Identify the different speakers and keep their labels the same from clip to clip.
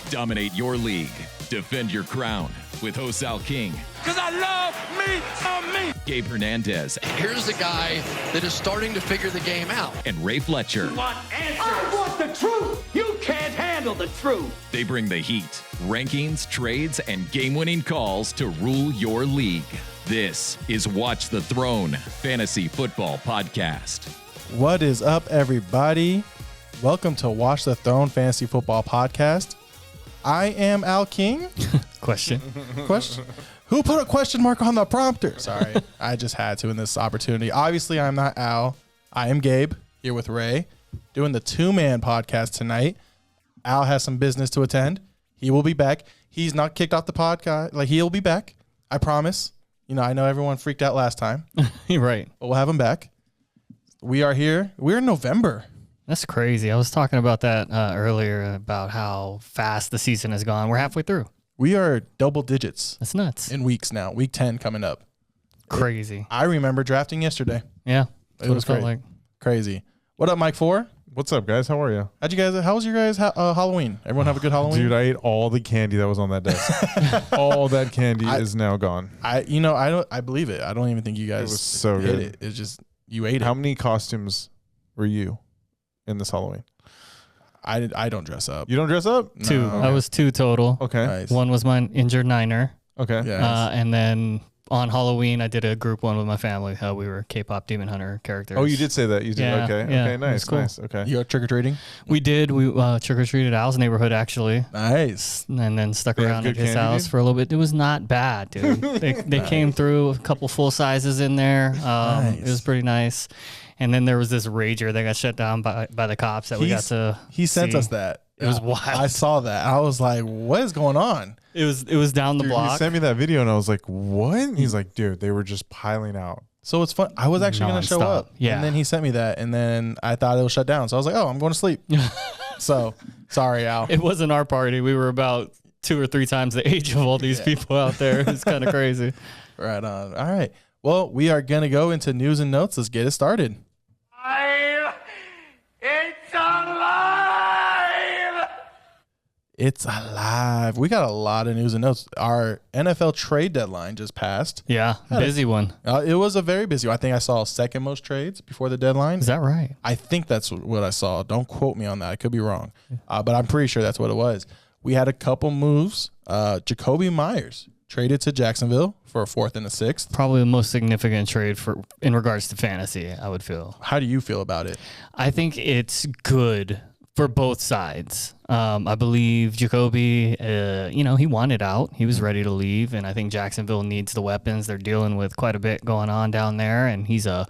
Speaker 1: Dominate your league. Defend your crown with Hosal King.
Speaker 2: Because I love me.
Speaker 1: Gabe Hernandez.
Speaker 3: Here's a guy that is starting to figure the game out.
Speaker 1: And Ray Fletcher.
Speaker 2: I want the truth. You can't handle the truth.
Speaker 1: They bring the heat, rankings, trades, and game-winning calls to rule your league. This is Watch the Throne Fantasy Football Podcast.
Speaker 4: What is up, everybody? Welcome to Watch the Throne Fantasy Football Podcast. I am Al King.
Speaker 5: Question.
Speaker 4: Who put a question mark on the prompter? Sorry, I just had to in this opportunity. Obviously, I'm not Al. I am Gabe, here with Ray, doing the two-man podcast tonight. Al has some business to attend. He will be back. He's not kicked off the podcast. He'll be back. I promise. You know, I know everyone freaked out last time.
Speaker 5: You're right.
Speaker 4: But we'll have him back. We are here. We're in November.
Speaker 5: That's crazy. I was talking about that earlier about how fast the season has gone. We're halfway through.
Speaker 4: We are double digits.
Speaker 5: That's nuts.
Speaker 4: In weeks now. Week 10 coming up.
Speaker 5: Crazy.
Speaker 4: I remember drafting yesterday.
Speaker 5: Yeah.
Speaker 4: It was
Speaker 5: felt
Speaker 4: great.
Speaker 5: like.
Speaker 4: Crazy. What up, Mike 4?
Speaker 6: What's up, guys? How are you?
Speaker 4: How was your guys' Halloween? Everyone have a good Halloween?
Speaker 6: Dude, I ate all the candy that was on that desk. All that candy is now gone.
Speaker 4: I believe it. I don't even think you guys
Speaker 6: It was so
Speaker 4: hit
Speaker 6: good.
Speaker 4: it. It's just you ate it.
Speaker 6: How many costumes were you in this Halloween?
Speaker 4: I don't dress up.
Speaker 6: You don't dress up?
Speaker 4: No.
Speaker 5: Two. I was two total.
Speaker 6: Okay.
Speaker 4: Nice.
Speaker 5: One was my injured Niner.
Speaker 6: Okay.
Speaker 4: Yeah.
Speaker 5: And then on Halloween, I did a group one with my family. We were K-pop Demon Hunter characters.
Speaker 6: Oh, you did say that. You did.
Speaker 5: Yeah,
Speaker 6: Okay.
Speaker 5: yeah,
Speaker 6: Okay.
Speaker 5: it was
Speaker 6: Nice.
Speaker 5: cool.
Speaker 6: Nice. Okay.
Speaker 4: You go trick-or-treating?
Speaker 5: We did. We trick-or-treated at Al's neighborhood, actually.
Speaker 4: Nice.
Speaker 5: And then stuck
Speaker 6: They have
Speaker 5: around
Speaker 6: good
Speaker 5: at his
Speaker 6: candy,
Speaker 5: house
Speaker 6: dude?
Speaker 5: for a little bit. It was not bad, dude. They came through, a couple full sizes in there.
Speaker 4: Nice.
Speaker 5: It was pretty nice. And then there was this rager that got shut down by the cops that we got to
Speaker 4: He sent
Speaker 5: see.
Speaker 4: us that.
Speaker 5: It was wild.
Speaker 4: I saw that. I was like, what is going on?
Speaker 5: It was down the
Speaker 6: Dude,
Speaker 5: block.
Speaker 6: he sent me that video and I was like, what? And he's like, dude, they were just piling out.
Speaker 4: So it's fun. I was actually going to show
Speaker 5: Nonstop.
Speaker 4: up.
Speaker 5: Yeah.
Speaker 4: And then he sent me that. And then I thought it was shut down. So I was like, oh, I'm going to sleep. So sorry, Al.
Speaker 5: It wasn't our party. We were about 2 or 3 times the age of all these people out there. It's kind of crazy.
Speaker 4: Right on. All right. Well, we are going to go into news and notes. Let's get it started.
Speaker 2: It's alive!
Speaker 4: It's alive. We got a lot of news and notes. Our NFL trade deadline just passed.
Speaker 5: Yeah, busy one.
Speaker 4: It was a very busy one. I think I saw second most trades before the deadline.
Speaker 5: Is that right?
Speaker 4: I think that's what I saw. Don't quote me on that. I could be wrong. But I'm pretty sure that's what it was. We had a couple moves. Jakobi Meyers traded to Jacksonville for a 4th and a 6th.
Speaker 5: Probably the most significant trade in regards to fantasy, I would feel.
Speaker 4: How do you feel about it?
Speaker 5: I think it's good for both sides. I believe Jakobi, he wanted out. He was ready to leave, and I think Jacksonville needs the weapons. They're dealing with quite a bit going on down there, and he's a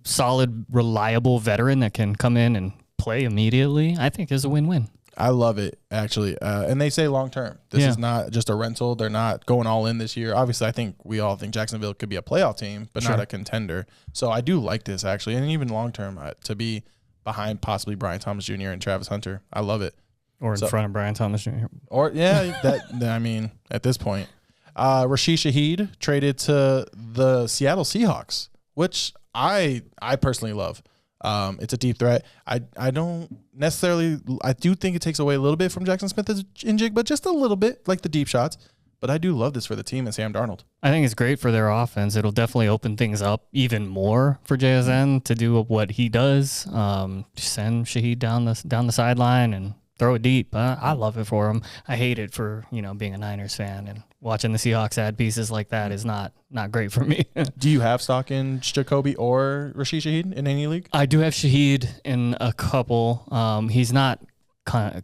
Speaker 5: solid, reliable veteran that can come in and play immediately. I think it's a win-win.
Speaker 4: I love it, actually. And they say long-term. This is not just a rental. They're not going all in this year. Obviously, I think we all think Jacksonville could be a playoff team, but not a contender. So I do like this, actually. And even long-term, to be behind possibly Brian Thomas Jr. and Travis Hunter. I love it.
Speaker 5: Or in front of Brian Thomas Jr.
Speaker 4: Or, I mean, at this point. Rasheed Shaheed traded to the Seattle Seahawks, which I personally love. It's a deep threat. I don't necessarily – I do think it takes away a little bit from Jackson Smith's jig, but just a little bit, like the deep shots. But I do love this for the team and Sam Darnold.
Speaker 5: I think it's great for their offense. It'll definitely open things up even more for JSN to do what he does. Send Shaheed down the sideline and throw it deep. I love it for him. I hate it for being a Niners fan and watching the Seahawks add pieces like that is not great for me.
Speaker 4: Do you have stock in Jakobi or Rasheed Shaheed in any league?
Speaker 5: I do have Shaheed in a couple. He's not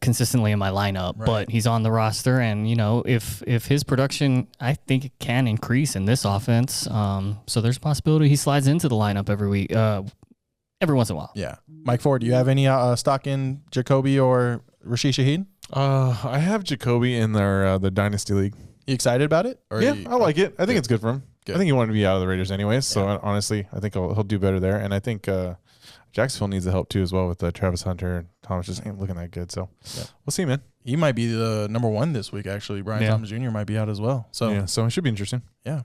Speaker 5: consistently in my lineup, but he's on the roster, and if his production, I think it can increase in this offense. So there's a possibility he slides into the lineup every week, every once in a while.
Speaker 4: Yeah, Mike Ford, do you have any stock in Jakobi or Rasheed Shaheed?
Speaker 6: I have Jakobi in the Dynasty League.
Speaker 4: You excited about it? Or
Speaker 6: I like it. I think it's good for him.
Speaker 4: Good.
Speaker 6: I think he wanted to be out of the Raiders anyways. So honestly, I think he'll do better there. And I think Jacksonville needs the help too as well with Travis Hunter. Thomas just ain't looking that good. So we'll see, man.
Speaker 4: He might be the number 1 this week, actually. Brian Thomas Jr. might be out as well. So
Speaker 6: it should be interesting.
Speaker 4: yeah.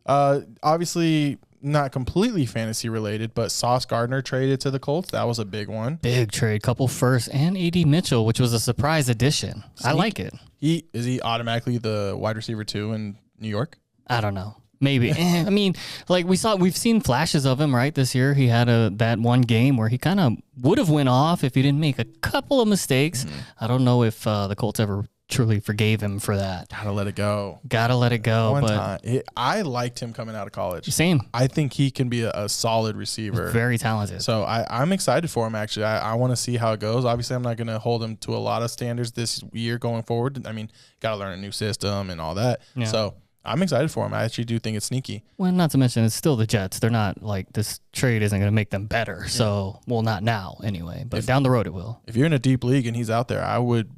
Speaker 4: Obviously, not completely fantasy related, but Sauce Gardner traded to the Colts. That was a big one.
Speaker 5: Big trade, couple first and AD Mitchell, which was a surprise addition. I like it.
Speaker 4: Is he automatically the wide receiver 2 in New York?
Speaker 5: I don't know. Maybe. I mean, like we've seen flashes of him, right? This year he had that one game where he kind of would have went off if he didn't make a couple of mistakes. I don't know if the Colts ever truly forgave him for that.
Speaker 4: Gotta let it go.
Speaker 5: One
Speaker 4: time. I liked him coming out of college.
Speaker 5: Same.
Speaker 4: I think he can be a solid receiver.
Speaker 5: Very talented.
Speaker 4: So I'm excited for him, actually. I want to see how it goes. Obviously, I'm not going to hold him to a lot of standards this year going forward. I mean, got to learn a new system and all that. Yeah. So I'm excited for him. I actually do think it's sneaky.
Speaker 5: Well, not to mention, it's still the Jets. They're not like this trade isn't going to make them better. So, well, not now anyway, but down the road it will.
Speaker 4: If you're in a deep league and he's out there, I would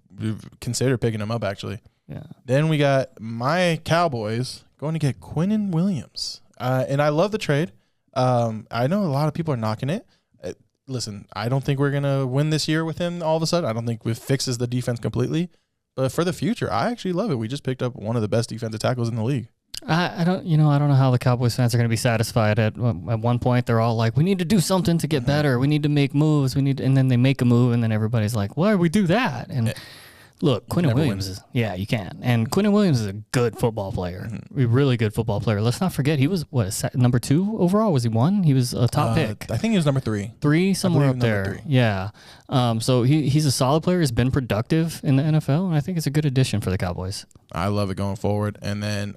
Speaker 4: consider picking him up, actually.
Speaker 5: Yeah.
Speaker 4: Then we got my Cowboys going to get Quinnen Williams. And I love the trade. I know a lot of people are knocking it. Listen, I don't think we're going to win this year with him all of a sudden. I don't think it fixes the defense completely. But for the future, I actually love it. We just picked up one of the best defensive tackles in the league.
Speaker 5: I don't know how the Cowboys fans are going to be satisfied. At one point, they're all like, "We need to do something to get better. We need to make moves. And then they make a move, and then everybody's like, "Why do we do that?" And look, Quinnen Williams you can. And Quinnen Williams is a good football player, a really good football player. Let's not forget he was number 2 overall. Was he 1? He was a top pick.
Speaker 4: I think he was number 3.
Speaker 5: 3 somewhere up there. 3. Yeah. So he's a solid player. He's been productive in the NFL, and I think it's a good addition for the Cowboys.
Speaker 4: I love it going forward. And then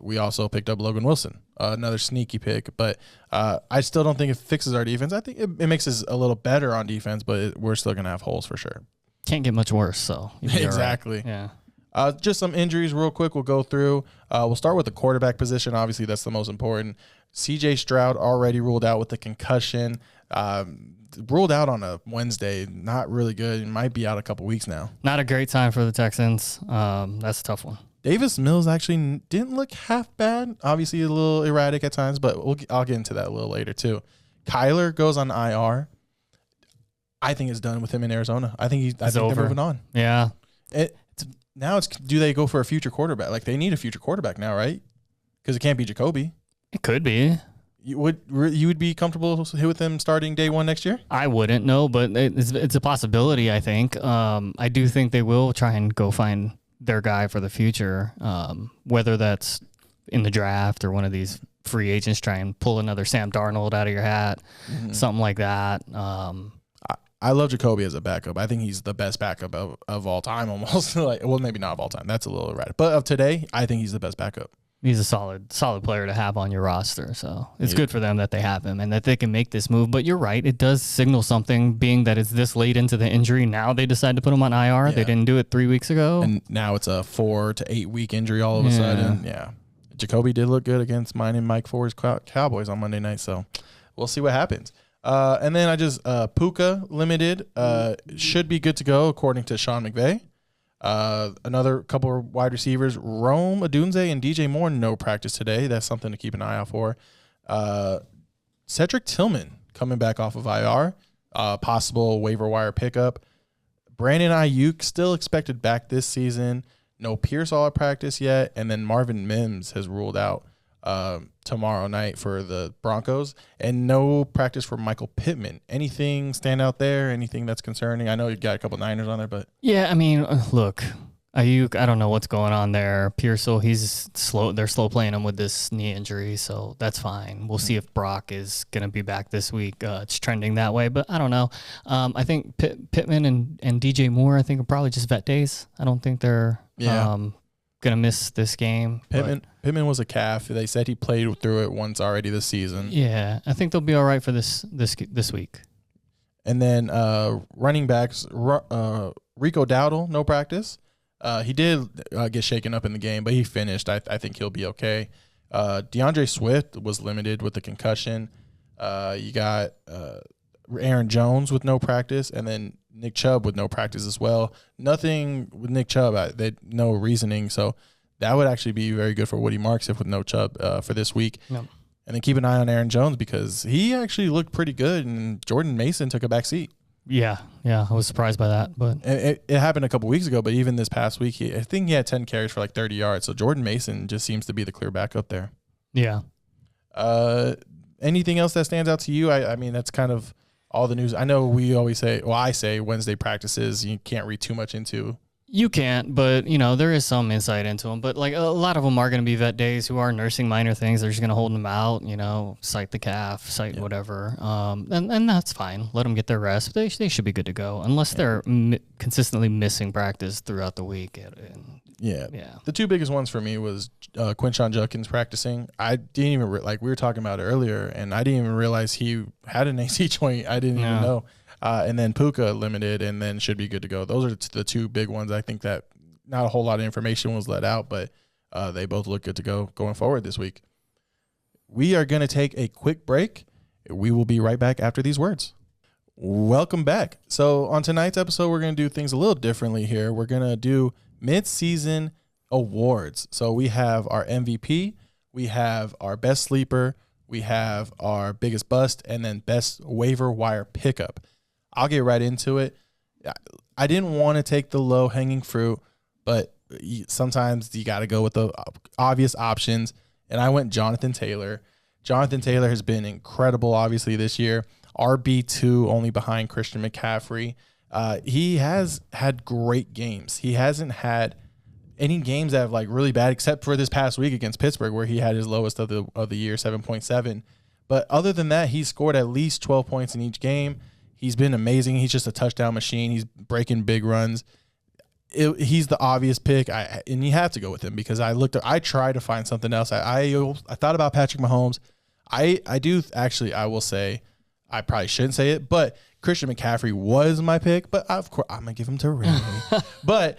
Speaker 4: we also picked up Logan Wilson, another sneaky pick. But I still don't think it fixes our defense. I think it makes us a little better on defense, but we're still going to have holes for sure.
Speaker 5: Can't get much worse, so
Speaker 4: exactly.
Speaker 5: Right.
Speaker 4: Yeah. Just some injuries real quick. We'll go through. We'll start with the quarterback position. Obviously, that's the most important. CJ Stroud already ruled out with the concussion. Ruled out on a Wednesday. Not really good. He might be out a couple weeks now.
Speaker 5: Not a great time for the Texans. That's a tough one.
Speaker 4: Davis Mills actually didn't look half bad. Obviously, a little erratic at times, but I'll get into that a little later too. Kyler goes on IR. I think it's done with him in Arizona. I think they're moving on.
Speaker 5: Yeah.
Speaker 4: Now do they go for a future quarterback? Like they need a future quarterback now, right? Because it can't be Jakobi.
Speaker 5: It could be.
Speaker 4: You would be comfortable with him starting day 1 next year?
Speaker 5: I wouldn't know, but it's a possibility. I think. I do think they will try and go find their guy for the future, whether that's in the draft or one of these free agents try and pull another Sam Darnold out of your hat, something like that.
Speaker 4: I love Jakobi as a backup. I think he's the best backup of all time almost. Well, maybe not of all time. That's a little erratic. But of today, I think he's the best backup.
Speaker 5: He's a solid player to have on your roster. So it's good for them that they have him and that they can make this move. But you're right. It does signal something, being that it's this late into the injury. Now they decide to put him on IR. Yeah. They didn't do it 3 weeks ago.
Speaker 4: And now it's a 4 to 8 week injury all of a sudden. Yeah. Jakobi did look good against mine and Mike Ford's Cowboys on Monday night. So we'll see what happens. And then I just Puka limited should be good to go according to Sean McVay. Another couple of wide receivers, Rome Odunze and DJ Moore, no practice today. That's something to keep an eye out for. Cedric Tillman coming back off of IR, possible waiver wire pickup. Brandon Ayuk still expected back this season. No Pierce all at practice yet. And then Marvin Mims has ruled out tomorrow night for the Broncos, and no practice for Michael Pittman. Anything stand out there? Anything that's concerning? I know you got a couple Niners on there, but
Speaker 5: yeah, I mean, look, Ayuk, I don't know what's going on there. Pearsall, he's slow. They're slow playing him with this knee injury, so that's fine. We'll see if Brock is going to be back this week. It's trending that way, but I don't know. I think Pittman and DJ Moore, I think, are probably just vet days. I don't think they're going to miss this game.
Speaker 4: Pittman was a calf. They said he played through it once already this season.
Speaker 5: Yeah, I think they'll be all right for this week.
Speaker 4: And then running backs, Rico Dowdle, no practice. He did get shaken up in the game, but he finished. I think he'll be okay. DeAndre Swift was limited with the concussion. You got Aaron Jones with no practice, and then Nick Chubb with no practice as well. Nothing with Nick Chubb. No reasoning. So that would actually be very good for Woody Marks if with no Chubb for this week. Yep. And then keep an eye on Aaron Jones because he actually looked pretty good, and Jordan Mason took a back seat.
Speaker 5: Yeah, I was surprised by that. But
Speaker 4: it happened a couple weeks ago, but even this past week, I think he had 10 carries for like 30 yards. So Jordan Mason just seems to be the clear backup there.
Speaker 5: Yeah.
Speaker 4: anything else that stands out to you? I mean, that's kind of all the news. I know we always say, well, I say Wednesday practices, you can't read too much into.
Speaker 5: You can't, but, there is some insight into them. But, like, a lot of them are going to be vet days who are nursing minor things. They're just going to hold them out, cite the calf, cite whatever. And that's fine. Let them get their rest. They should be good to go unless they're consistently missing practice throughout the week.
Speaker 4: Yeah. The two biggest ones for me was Quinshon Judkins practicing. I didn't even, we were talking about it earlier, and I didn't even realize he had an AC joint. I didn't even know. And then Puka limited and then should be good to go. Those are the two big ones. I think that not a whole lot of information was let out, but they both look good to go going forward this week. We are going to take a quick break. We will be right back after these words. Welcome back. So on tonight's episode, we're going to do things a little differently here. We're going to do mid-season awards. So we have our MVP, we have our best sleeper, we have our biggest bust, and then best waiver wire pickup. I'll get right into it. I didn't want to take the low-hanging fruit, but sometimes you got to go with the obvious options, and I went Jonathan Taylor. Jonathan Taylor has been incredible, obviously, this year. RB2, only behind Christian McCaffrey. He has had great games. He hasn't had any games that have really bad, except for this past week against Pittsburgh, where he had his lowest of the year, 7.7. But other than that, he's scored at least 12 points in each game. He's been amazing. He's just a touchdown machine. He's breaking big runs. He's the obvious pick, and you have to go with him because I tried to find something else. I thought about Patrick Mahomes. I will say, I probably shouldn't say it, but Christian McCaffrey was my pick, but of course I'm going to give him to Ray. But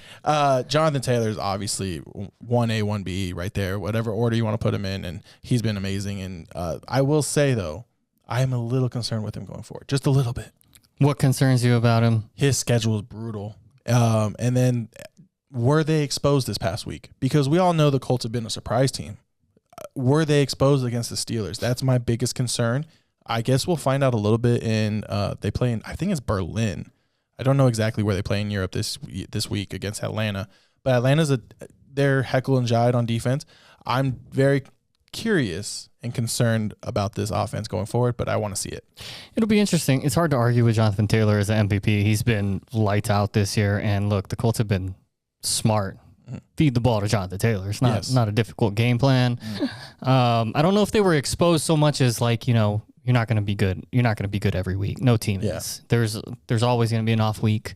Speaker 4: Jonathan Taylor is obviously 1A, 1B right there, whatever order you want to put him in, and he's been amazing. And I will say, though, I am a little concerned with him going forward, just a little bit.
Speaker 5: What concerns you about him?
Speaker 4: His schedule is brutal. And then were they exposed this past week? Because we all know the Colts have been a surprise team. Were they exposed against the Steelers? That's my biggest concern. I guess we'll find out a little bit they play in, I think it's Berlin. I don't know exactly where they play in Europe this week against Atlanta, but Atlanta's they're heckle and jive on defense. I'm very curious and concerned about this offense going forward, but I want to see it.
Speaker 5: It'll be interesting. It's hard to argue with Jonathan Taylor as an MVP. He's been lights out this year, and look, the Colts have been smart. Feed the ball to Jonathan Taylor. It's not a difficult game plan. I don't know if they were exposed so much as you're not going to be good. You're not going to be good every week. No team is. There's always going to be an off week.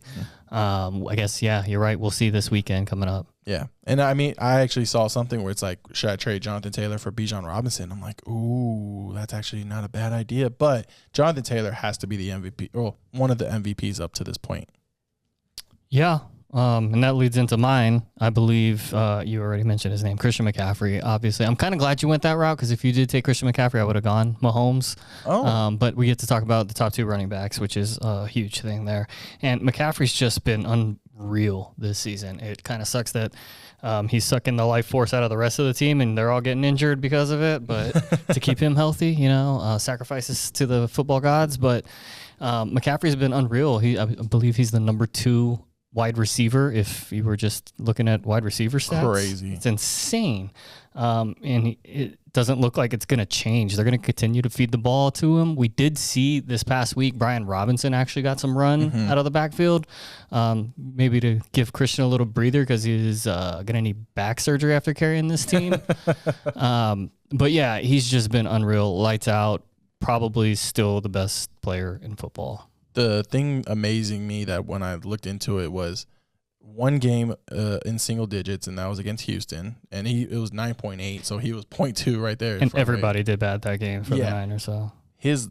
Speaker 5: I guess, you're right. We'll see this weekend coming up.
Speaker 4: Yeah. And I mean, I actually saw something where it's like, should I trade Jonathan Taylor for Bijan Robinson? I'm like, ooh, that's actually not a bad idea. But Jonathan Taylor has to be the MVP, or one of the MVPs up to this point.
Speaker 5: Yeah. And that leads into mine. I believe you already mentioned his name, Christian McCaffrey. Obviously, I'm kind of glad you went that route because if you did take Christian McCaffrey, I would have gone Mahomes. But we get to talk about the top two running backs, which is a huge thing there. And McCaffrey's just been unreal this season. It kind of sucks that he's sucking the life force out of the rest of the team, and they're all getting injured because of it. But to keep him healthy, sacrifices to the football gods. But McCaffrey's been unreal. I believe he's the number 2 wide receiver if you were just looking at wide receiver stats.
Speaker 4: Crazy.
Speaker 5: It's insane. And it doesn't look like it's going to change. They're going to continue to feed the ball to him. We did see this past week, Brian Robinson actually got some run out of the backfield, maybe to give Christian a little breather because he's going to need back surgery after carrying this team. But yeah, he's just been unreal, lights out, probably still the best player in football.
Speaker 4: The thing amazing me that when I looked into it was one game in single digits, and that was against Houston, and it was 9.8, so he was 0.2 right there.
Speaker 5: And everybody did bad that game for the Niners. So his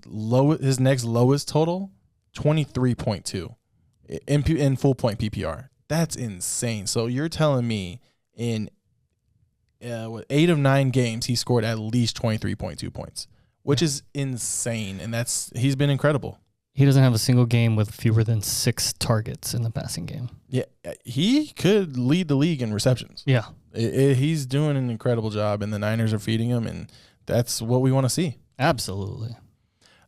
Speaker 4: next lowest total, 23.2 in full point PPR. That's insane. So you're telling me in 8 of 9 games he scored at least 23.2 points, which is insane, and he's been incredible.
Speaker 5: He doesn't have a single game with fewer than 6 targets in the passing game.
Speaker 4: Yeah, he could lead the league in receptions.
Speaker 5: Yeah.
Speaker 4: He's doing an incredible job, and the Niners are feeding him, and that's what we want to see.
Speaker 5: Absolutely.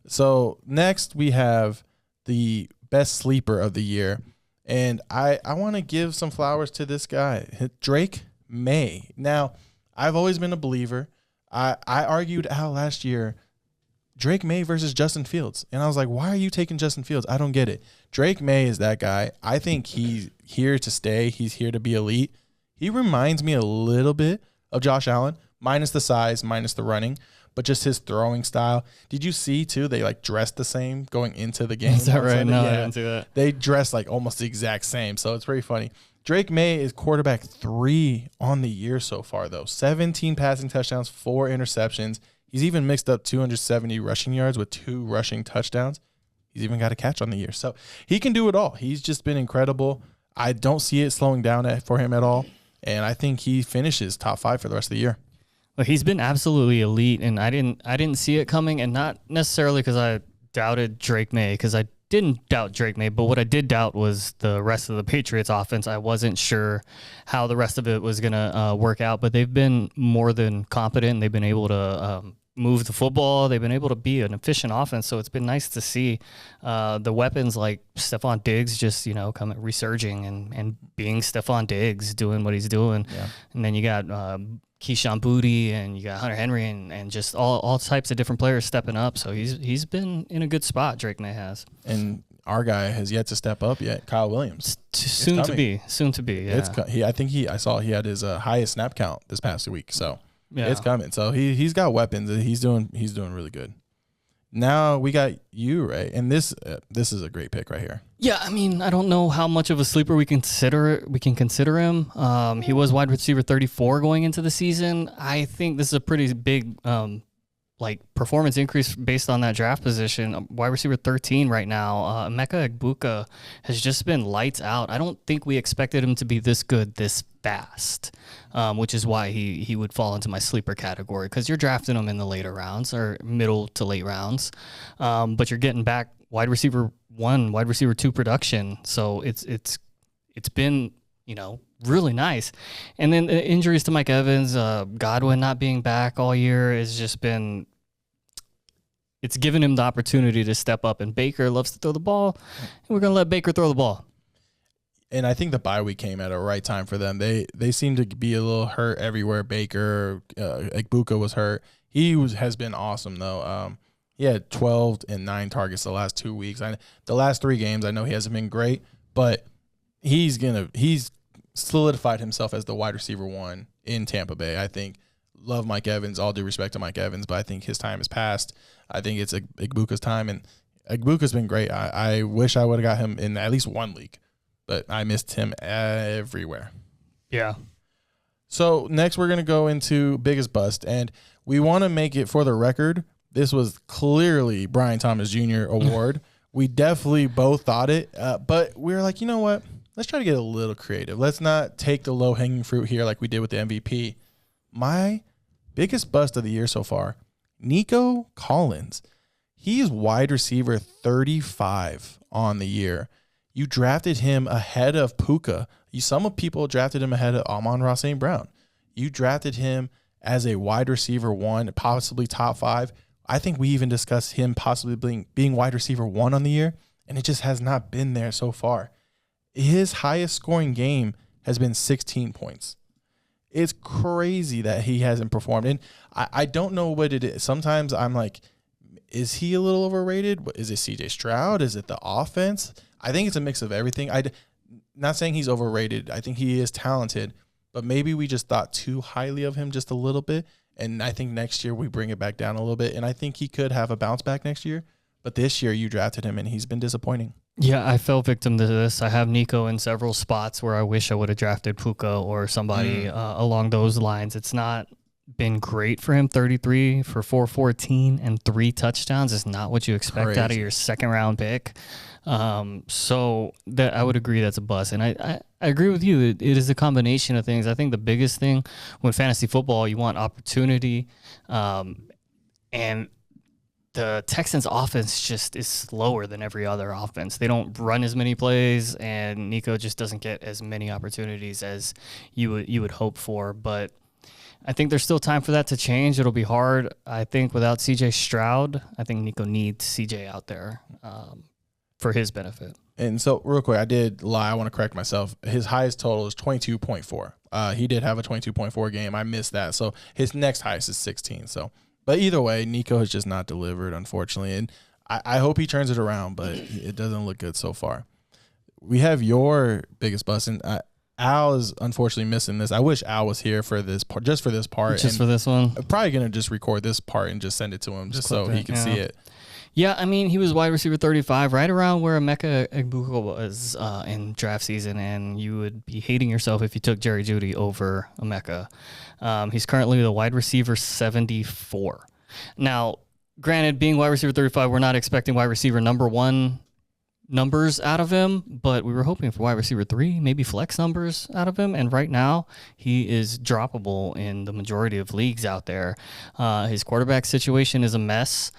Speaker 4: So next we have the best sleeper of the year, and I want to give some flowers to this guy, Drake Maye. Now, I've always been a believer. I argued out last year, Drake Maye versus Justin Fields. And I was like, why are you taking Justin Fields? I don't get it. Drake Maye is that guy. I think he's here to stay. He's here to be elite. He reminds me a little bit of Josh Allen, minus the size, minus the running, but just his throwing style. Did you see, too, they like dressed the same going into the game?
Speaker 5: Is that right? No, I didn't see that.
Speaker 4: They dress like almost the exact same, so it's pretty funny. Drake Maye is quarterback 3 on the year so far, though. 17 passing touchdowns, 4 interceptions. He's even mixed up 270 rushing yards with 2 rushing touchdowns. He's even got a catch on the year. So he can do it all. He's just been incredible. I don't see it slowing down for him at all, and I think he finishes top 5 for the rest of the year.
Speaker 5: Well, he's been absolutely elite, and I didn't see it coming, and not necessarily because I doubted Drake Maye, because I didn't doubt Drake Maye, but what I did doubt was the rest of the Patriots offense. I wasn't sure how the rest of it was going to work out, but they've been more than competent. They've been able to move the football. They've been able to be an efficient offense, so it's been nice to see the weapons like Stephon Diggs just, coming resurging and being Stephon Diggs, doing what he's doing. Yeah. And then you got Quinshon Judkins and you got Hunter Henry and just all types of different players stepping up. So he's been in a good spot, Drake Maye has.
Speaker 4: And our guy has yet to step up yet, Kyle Williams.
Speaker 5: Soon to be. Yeah.
Speaker 4: I saw he had his highest snap count this past week. So it's coming. So he's got weapons. He's doing really good. Now we got you, Ray, and this is a great pick right here.
Speaker 5: Yeah, I mean, I don't know how much of a sleeper we can consider him. He was wide receiver 34 going into the season. I think this is a pretty big performance increase based on that draft position. Wide receiver 13 right now. Emeka Egbuka has just been lights out. I don't think we expected him to be this good this fast, which is why he would fall into my sleeper category, because you're drafting him in the later rounds or middle to late rounds, but you're getting back wide receiver 1, wide receiver 2 production. So it's been really nice. And then the injuries to Mike Evans, Godwin not being back all year has just been, it's given him the opportunity to step up, and Baker loves to throw the ball, and we're going to let Baker throw the ball.
Speaker 4: And I think the bye week came at a right time for them. They seem to be a little hurt everywhere. Baker, Egbuka was hurt. He has been awesome, though. He had 12 and 9 targets the last 2 weeks. The last 3 games, I know he hasn't been great, but he's solidified himself as the wide receiver 1 in Tampa Bay. I think. Love Mike Evans. All due respect to Mike Evans, but I think his time has passed. I think it's Egbuka's time, and Egbuka's been great. I wish I would have got him in at least one league, but I missed him everywhere.
Speaker 5: Yeah.
Speaker 4: So next we're going to go into biggest bust, and we want to make it for the record. This was clearly Brian Thomas Jr. award. We definitely both thought it, but we were like, you know what? Let's try to get a little creative. Let's not take the low-hanging fruit here like we did with the MVP. My biggest bust of the year so far, Nico Collins. He's wide receiver 35 on the year. You drafted him ahead of Puka. Some people drafted him ahead of Amon-Ra St. Brown. You drafted him as a wide receiver 1, possibly top 5. I think we even discussed him possibly being wide receiver 1 on the year, and it just has not been there so far. His highest scoring game has been 16 points. It's crazy that he hasn't performed. And I don't know what it is. Sometimes I'm like, is he a little overrated? Is it CJ Stroud? Is it the offense? I think it's a mix of everything. Not saying he's overrated. I think he is talented, but maybe we just thought too highly of him just a little bit. And I think next year we bring it back down a little bit. And I think he could have a bounce back next year. But this year you drafted him and he's been disappointing.
Speaker 5: Yeah, I fell victim to this. I have Nico in several spots where I wish I would have drafted Puka or somebody along those lines. It's not been great for him. 33 for 414 and 3 touchdowns is not what you expect out of your second-round pick. So that I would agree that's a bust. And I agree with you. It is a combination of things. I think the biggest thing with fantasy football, you want opportunity, and the Texans offense just is slower than every other offense. They don't run as many plays, and Nico just doesn't get as many opportunities as you would hope for. But I think there's still time for that to change. It'll be hard. I think without CJ Stroud, I think Nico needs CJ out there for his benefit.
Speaker 4: And so real quick, I did lie. I want to correct myself. His highest total is 22.4. He did have a 22.4 game. I missed that. So his next highest is 16. So, But either way, Nico has just not delivered, unfortunately. And I hope he turns it around, but it doesn't look good so far. We have your biggest bust, and Al is unfortunately missing this. I wish Al was here for this part, just for this part.
Speaker 5: Just for this one.
Speaker 4: I'm probably going to just record this part and just send it to him just so he can see it.
Speaker 5: Yeah, I mean, he was wide receiver 35, right around where Emeka Egbuka was in draft season, and you would be hating yourself if you took Jerry Jeudy over Emeka. He's currently the wide receiver 74. Now, granted, being wide receiver 35, we're not expecting wide receiver number 1 numbers out of him, but we were hoping for wide receiver 3, maybe flex numbers out of him. And right now, he is droppable in the majority of leagues out there. His quarterback situation is a mess.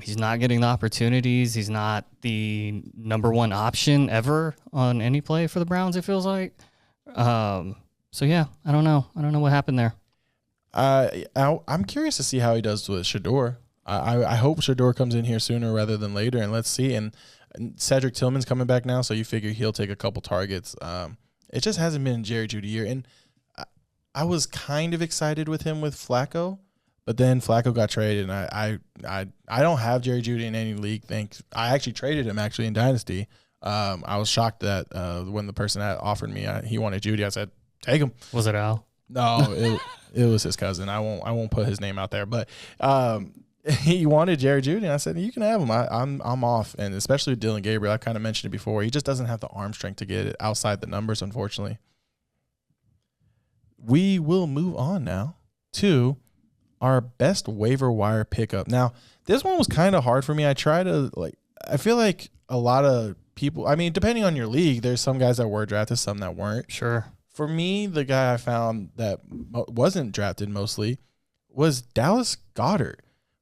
Speaker 5: He's not getting the opportunities. He's not the number 1 option ever on any play for the Browns, it feels like. So, yeah, I don't know. I don't know what happened there.
Speaker 4: I'm curious to see how he does with Shador. I hope Shador comes in here sooner rather than later, and let's see. And Cedric Tillman's coming back now, so you figure he'll take a couple targets. It just hasn't been Jerry Jeudy year, and I was kind of excited with him with Flacco, but then Flacco got traded, and I don't have Jerry Jeudy in any league. I actually traded him in Dynasty. I was shocked that when the person that offered me he wanted Jeudy, I said take him.
Speaker 5: Was it Al?
Speaker 4: No, it was his cousin. I won't put his name out there, but he wanted Jerry Jeudy, and I said you can have him. I'm off, and especially with Dylan Gabriel, I kind of mentioned it before. He just doesn't have the arm strength to get it outside the numbers, unfortunately. We will move on now to our best waiver wire pickup. Now, this one was kind of hard for me. I feel like a lot of people. I mean, depending on your league, there's some guys that were drafted, some that weren't.
Speaker 5: Sure.
Speaker 4: For me, the guy I found that wasn't drafted mostly was Dallas Goedert,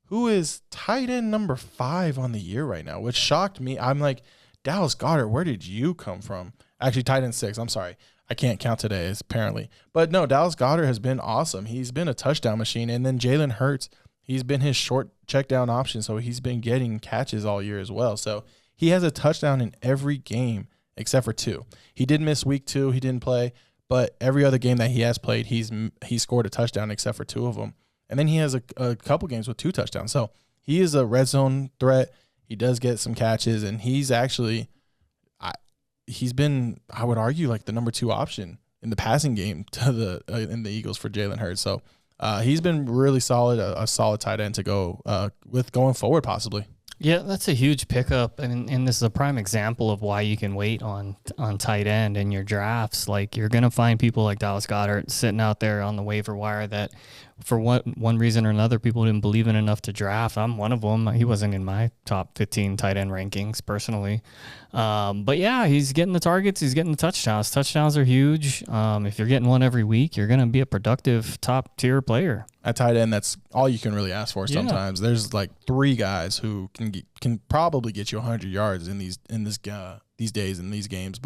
Speaker 4: who is tight end number 5 on the year right now, which shocked me. I'm like, Dallas Goedert, where did you come from? Actually, tight end 6. I'm sorry. I can't count today, apparently. But no, Dallas Goedert has been awesome. He's been a touchdown machine. And then Jalen Hurts, he's been his short check down option, so he's been getting catches all year as well. So he has a touchdown in every game except for 2. He did miss week 2. He didn't play. But every other game that he has played, he scored a touchdown except for 2 of them. And then he has a couple games with 2 touchdowns. So he is a red zone threat. He does get some catches, and he's actually he's been, I would argue, like the number 2 option in the passing game to in the Eagles for Jalen Hurts. So he's been really solid, a solid tight end to go with going forward possibly.
Speaker 5: Yeah, that's a huge pickup, and this is a prime example of why you can wait on tight end in your drafts. Like, you're going to find people like Dallas Goedert sitting out there on the waiver wire that, for one reason or another, people didn't believe in enough to draft. I'm one of them. He wasn't in my top 15 tight end rankings personally. But yeah, he's getting the targets. He's getting the touchdowns. Touchdowns are huge. If you're getting one every week, you're going to be a productive top-tier player.
Speaker 4: At tight end, that's all you can really ask for sometimes. Yeah. There's like 3 guys who can probably get you 100 yards in these days in these games.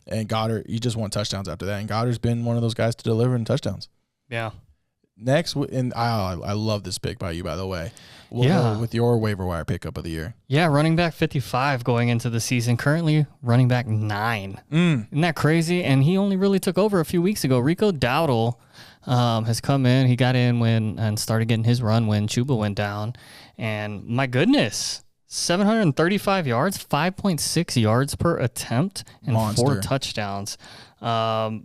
Speaker 4: And Goddard, he just won touchdowns after that. And Goddard's been one of those guys to deliver in touchdowns.
Speaker 5: Yeah.
Speaker 4: Next, and I love this pick by you, by the way. We'll go with your waiver wire pickup of the year.
Speaker 5: Yeah, running back 55 going into the season. Currently running back 9. Isn't that crazy? And he only really took over a few weeks ago. Rico Dowdle has come in. He got in and started getting his run when Chuba went down. And my goodness, 735 yards, 5.6 yards per attempt, and
Speaker 4: Monster.
Speaker 5: 4 touchdowns.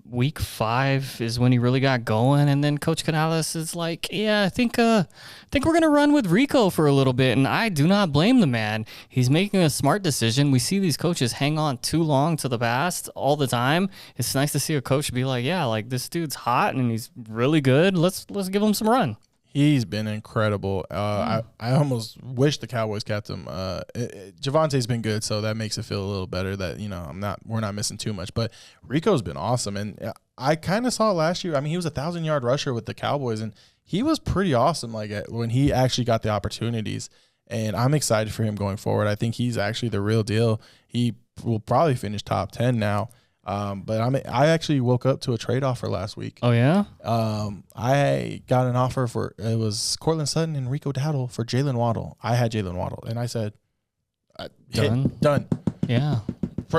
Speaker 5: Week 5 is when he really got going, and then Coach Canales is like, yeah, I think we're gonna run with Rico for a little bit, and I do not blame the man. He's making a smart decision. We see these coaches hang on too long to the past all the time. It's nice to see a coach be like, yeah, like, this dude's hot and he's really good. Let's give him some run.
Speaker 4: He's been incredible. I almost wish the Cowboys kept him. Javante's been good, so that makes it feel a little better that, we're not missing too much. But Rico's been awesome, and I kind of saw it last year. I mean, he was a 1,000-yard rusher with the Cowboys, and he was pretty awesome. Like, when he actually got the opportunities, and I'm excited for him going forward. I think he's actually the real deal. He will probably finish top 10 now. But I actually woke up to a trade offer last week.
Speaker 5: Oh yeah.
Speaker 4: I got an offer it was Cortland Sutton and Rico Dowdle for Jalen Waddle. I had Jalen Waddle, and I said, done.
Speaker 5: Yeah.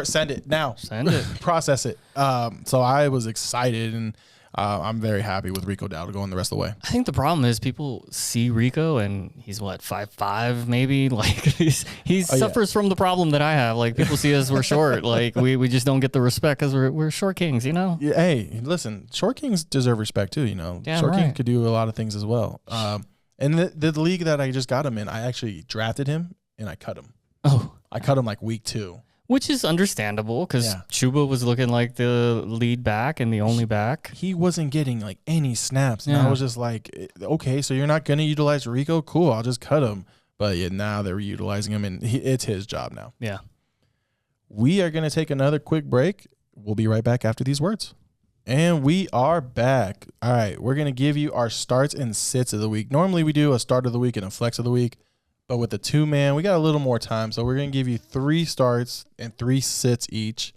Speaker 4: Send it now.
Speaker 5: Send it.
Speaker 4: Process it. So I was excited, and I'm very happy with Rico Dowdle going the rest of the way.
Speaker 5: I think the problem is people see Rico and he's 5'5", maybe. Like he suffers from the problem that I have. Like people see us, we're short. Like we just don't get the respect because we're short kings, you know?
Speaker 4: Yeah, hey, listen, short kings deserve respect too, you know.
Speaker 5: Damn
Speaker 4: short
Speaker 5: right.
Speaker 4: king could do a lot of things as well. And the league that I just got him in, I actually drafted him and I cut him.
Speaker 5: Oh.
Speaker 4: I cut him like week 2.
Speaker 5: Which is understandable because Chuba was looking like the lead back and the only back.
Speaker 4: He wasn't getting like any snaps. And I was just like, okay, so you're not going to utilize Rico? Cool, I'll just cut him. But yeah, now they're utilizing him and it's his job now.
Speaker 5: Yeah.
Speaker 4: We are going to take another quick break. We'll be right back after these words. And we are back. All right, we're going to give you our starts and sits of the week. Normally we do a start of the week and a flex of the week. But with the 2-man, we got a little more time. So we're going to give you 3 starts and 3 sits each.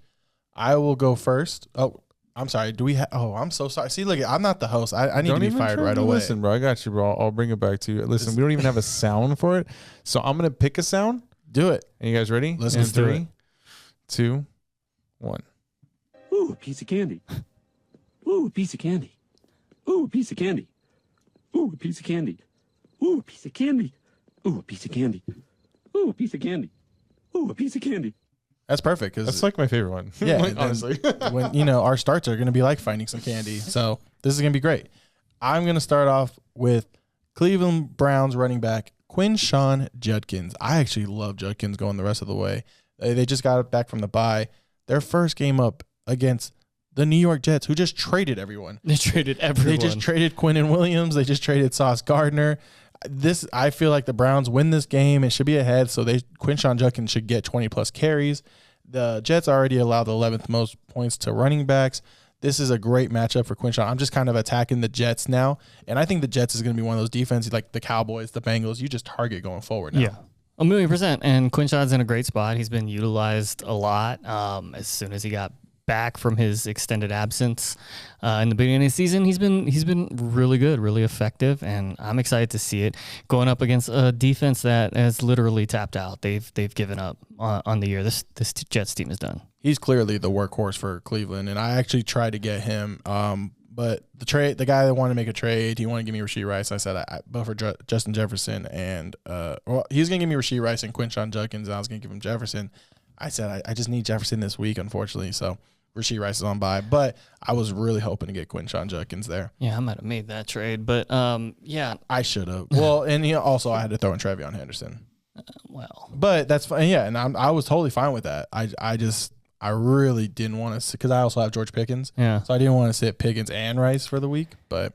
Speaker 4: I will go first. Oh, I'm sorry. Do we have? Oh, I'm so sorry. See, look, I'm not the host. I need to be fired right away.
Speaker 6: Listen, bro, I got you, bro. I'll bring it back to you. Listen, we don't even have a sound for it. So I'm going to pick a sound.
Speaker 4: Do it.
Speaker 6: Are you guys ready?
Speaker 4: Let's get through it.
Speaker 6: 3, 2, 1.
Speaker 2: Ooh, a piece of candy. Ooh, a piece of candy. Ooh, a piece of candy. Ooh, a piece of candy. Ooh, a piece of candy. Ooh, a piece of candy. Ooh, a piece of candy. Ooh, a piece of candy.
Speaker 4: That's perfect.
Speaker 6: That's like my favorite one.
Speaker 4: Yeah,
Speaker 6: like, honestly.
Speaker 4: when our starts are going to be like finding some candy. So this is going to be great. I'm going to start off with Cleveland Browns running back Quinshon Judkins. I actually love Judkins going the rest of the way. They just got back from the bye. Their first game up against the New York Jets, who just traded everyone.
Speaker 5: They traded everyone.
Speaker 4: They just traded Quinnen Williams. They just traded Sauce Gardner. I feel like the Browns win this game. It should be ahead, so Quinshon Judkins should get 20-plus carries. The Jets already allowed the 11th most points to running backs. This is a great matchup for Quinshon. I'm just kind of attacking the Jets now, and I think the Jets is going to be one of those defenses like the Cowboys, the Bengals. You just target going forward now.
Speaker 5: Yeah. 1,000,000%. And Quinshon's in a great spot. He's been utilized a lot as soon as he got back from his extended absence in the beginning of the season. He's been really good, really effective, and I'm excited to see it going up against a defense that has literally tapped out. They've given up on the year. This Jets team is done. He's
Speaker 4: clearly the workhorse for Cleveland, and I actually tried to get him. But the guy that wanted to make a trade, he wanted to give me Rasheed Rice. I said but for Justin Jefferson and he was gonna give me Rasheed Rice and Quinshon Judkins, and I was gonna give him Jefferson. I said I just need Jefferson this week, unfortunately. So Rasheed Rice is on bye, but I was really hoping to get Quinshon Judkins there.
Speaker 5: Yeah, I might have made that trade, but yeah,
Speaker 4: I should have. Well, and also I had to throw in Trevion Henderson. But that's fine. Yeah, and I was totally fine with that. I really didn't want to, because I also have George Pickens.
Speaker 5: Yeah.
Speaker 4: So I didn't want to sit Pickens and Rice for the week, and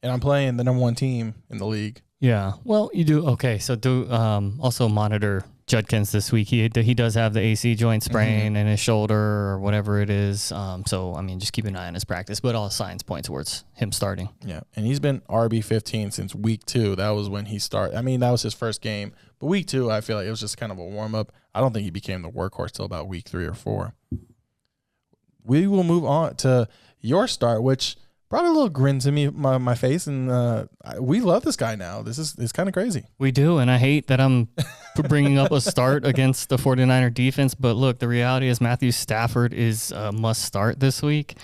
Speaker 4: I'm playing the number 1 team in the league.
Speaker 5: Yeah. Well, you do. Okay. So do also monitor Judkins this week. He does have the AC joint sprain in his shoulder or whatever it is. So, I mean, just keep an eye on his practice, but all signs point towards him starting.
Speaker 4: Yeah. And he's been RB15 since week 2. That was when he started. I mean, that was his first game. But week 2, I feel like it was just kind of a warm-up. I don't think he became the workhorse till about week 3 or 4. We will move on to your start, which brought a little grin to my face, and we love this guy now. It's kind of crazy.
Speaker 5: We do, and I hate that I'm bringing up a start against the 49er defense, but look, the reality is Matthew Stafford is a must start this week.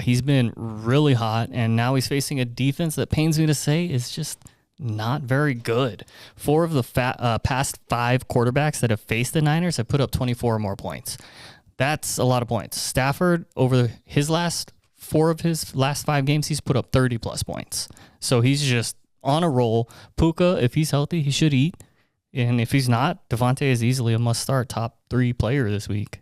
Speaker 5: He's been really hot, and now he's facing a defense that pains me to say is just not very good. 4 of the past 5 quarterbacks that have faced the Niners have put up 24 or more points. That's a lot of points. Stafford, over his last 4 of his last 5 games, he's put up 30-plus points. So he's just on a roll. Puka, if he's healthy, he should eat. And if he's not, Devontae is easily a must-start top 3 player this week.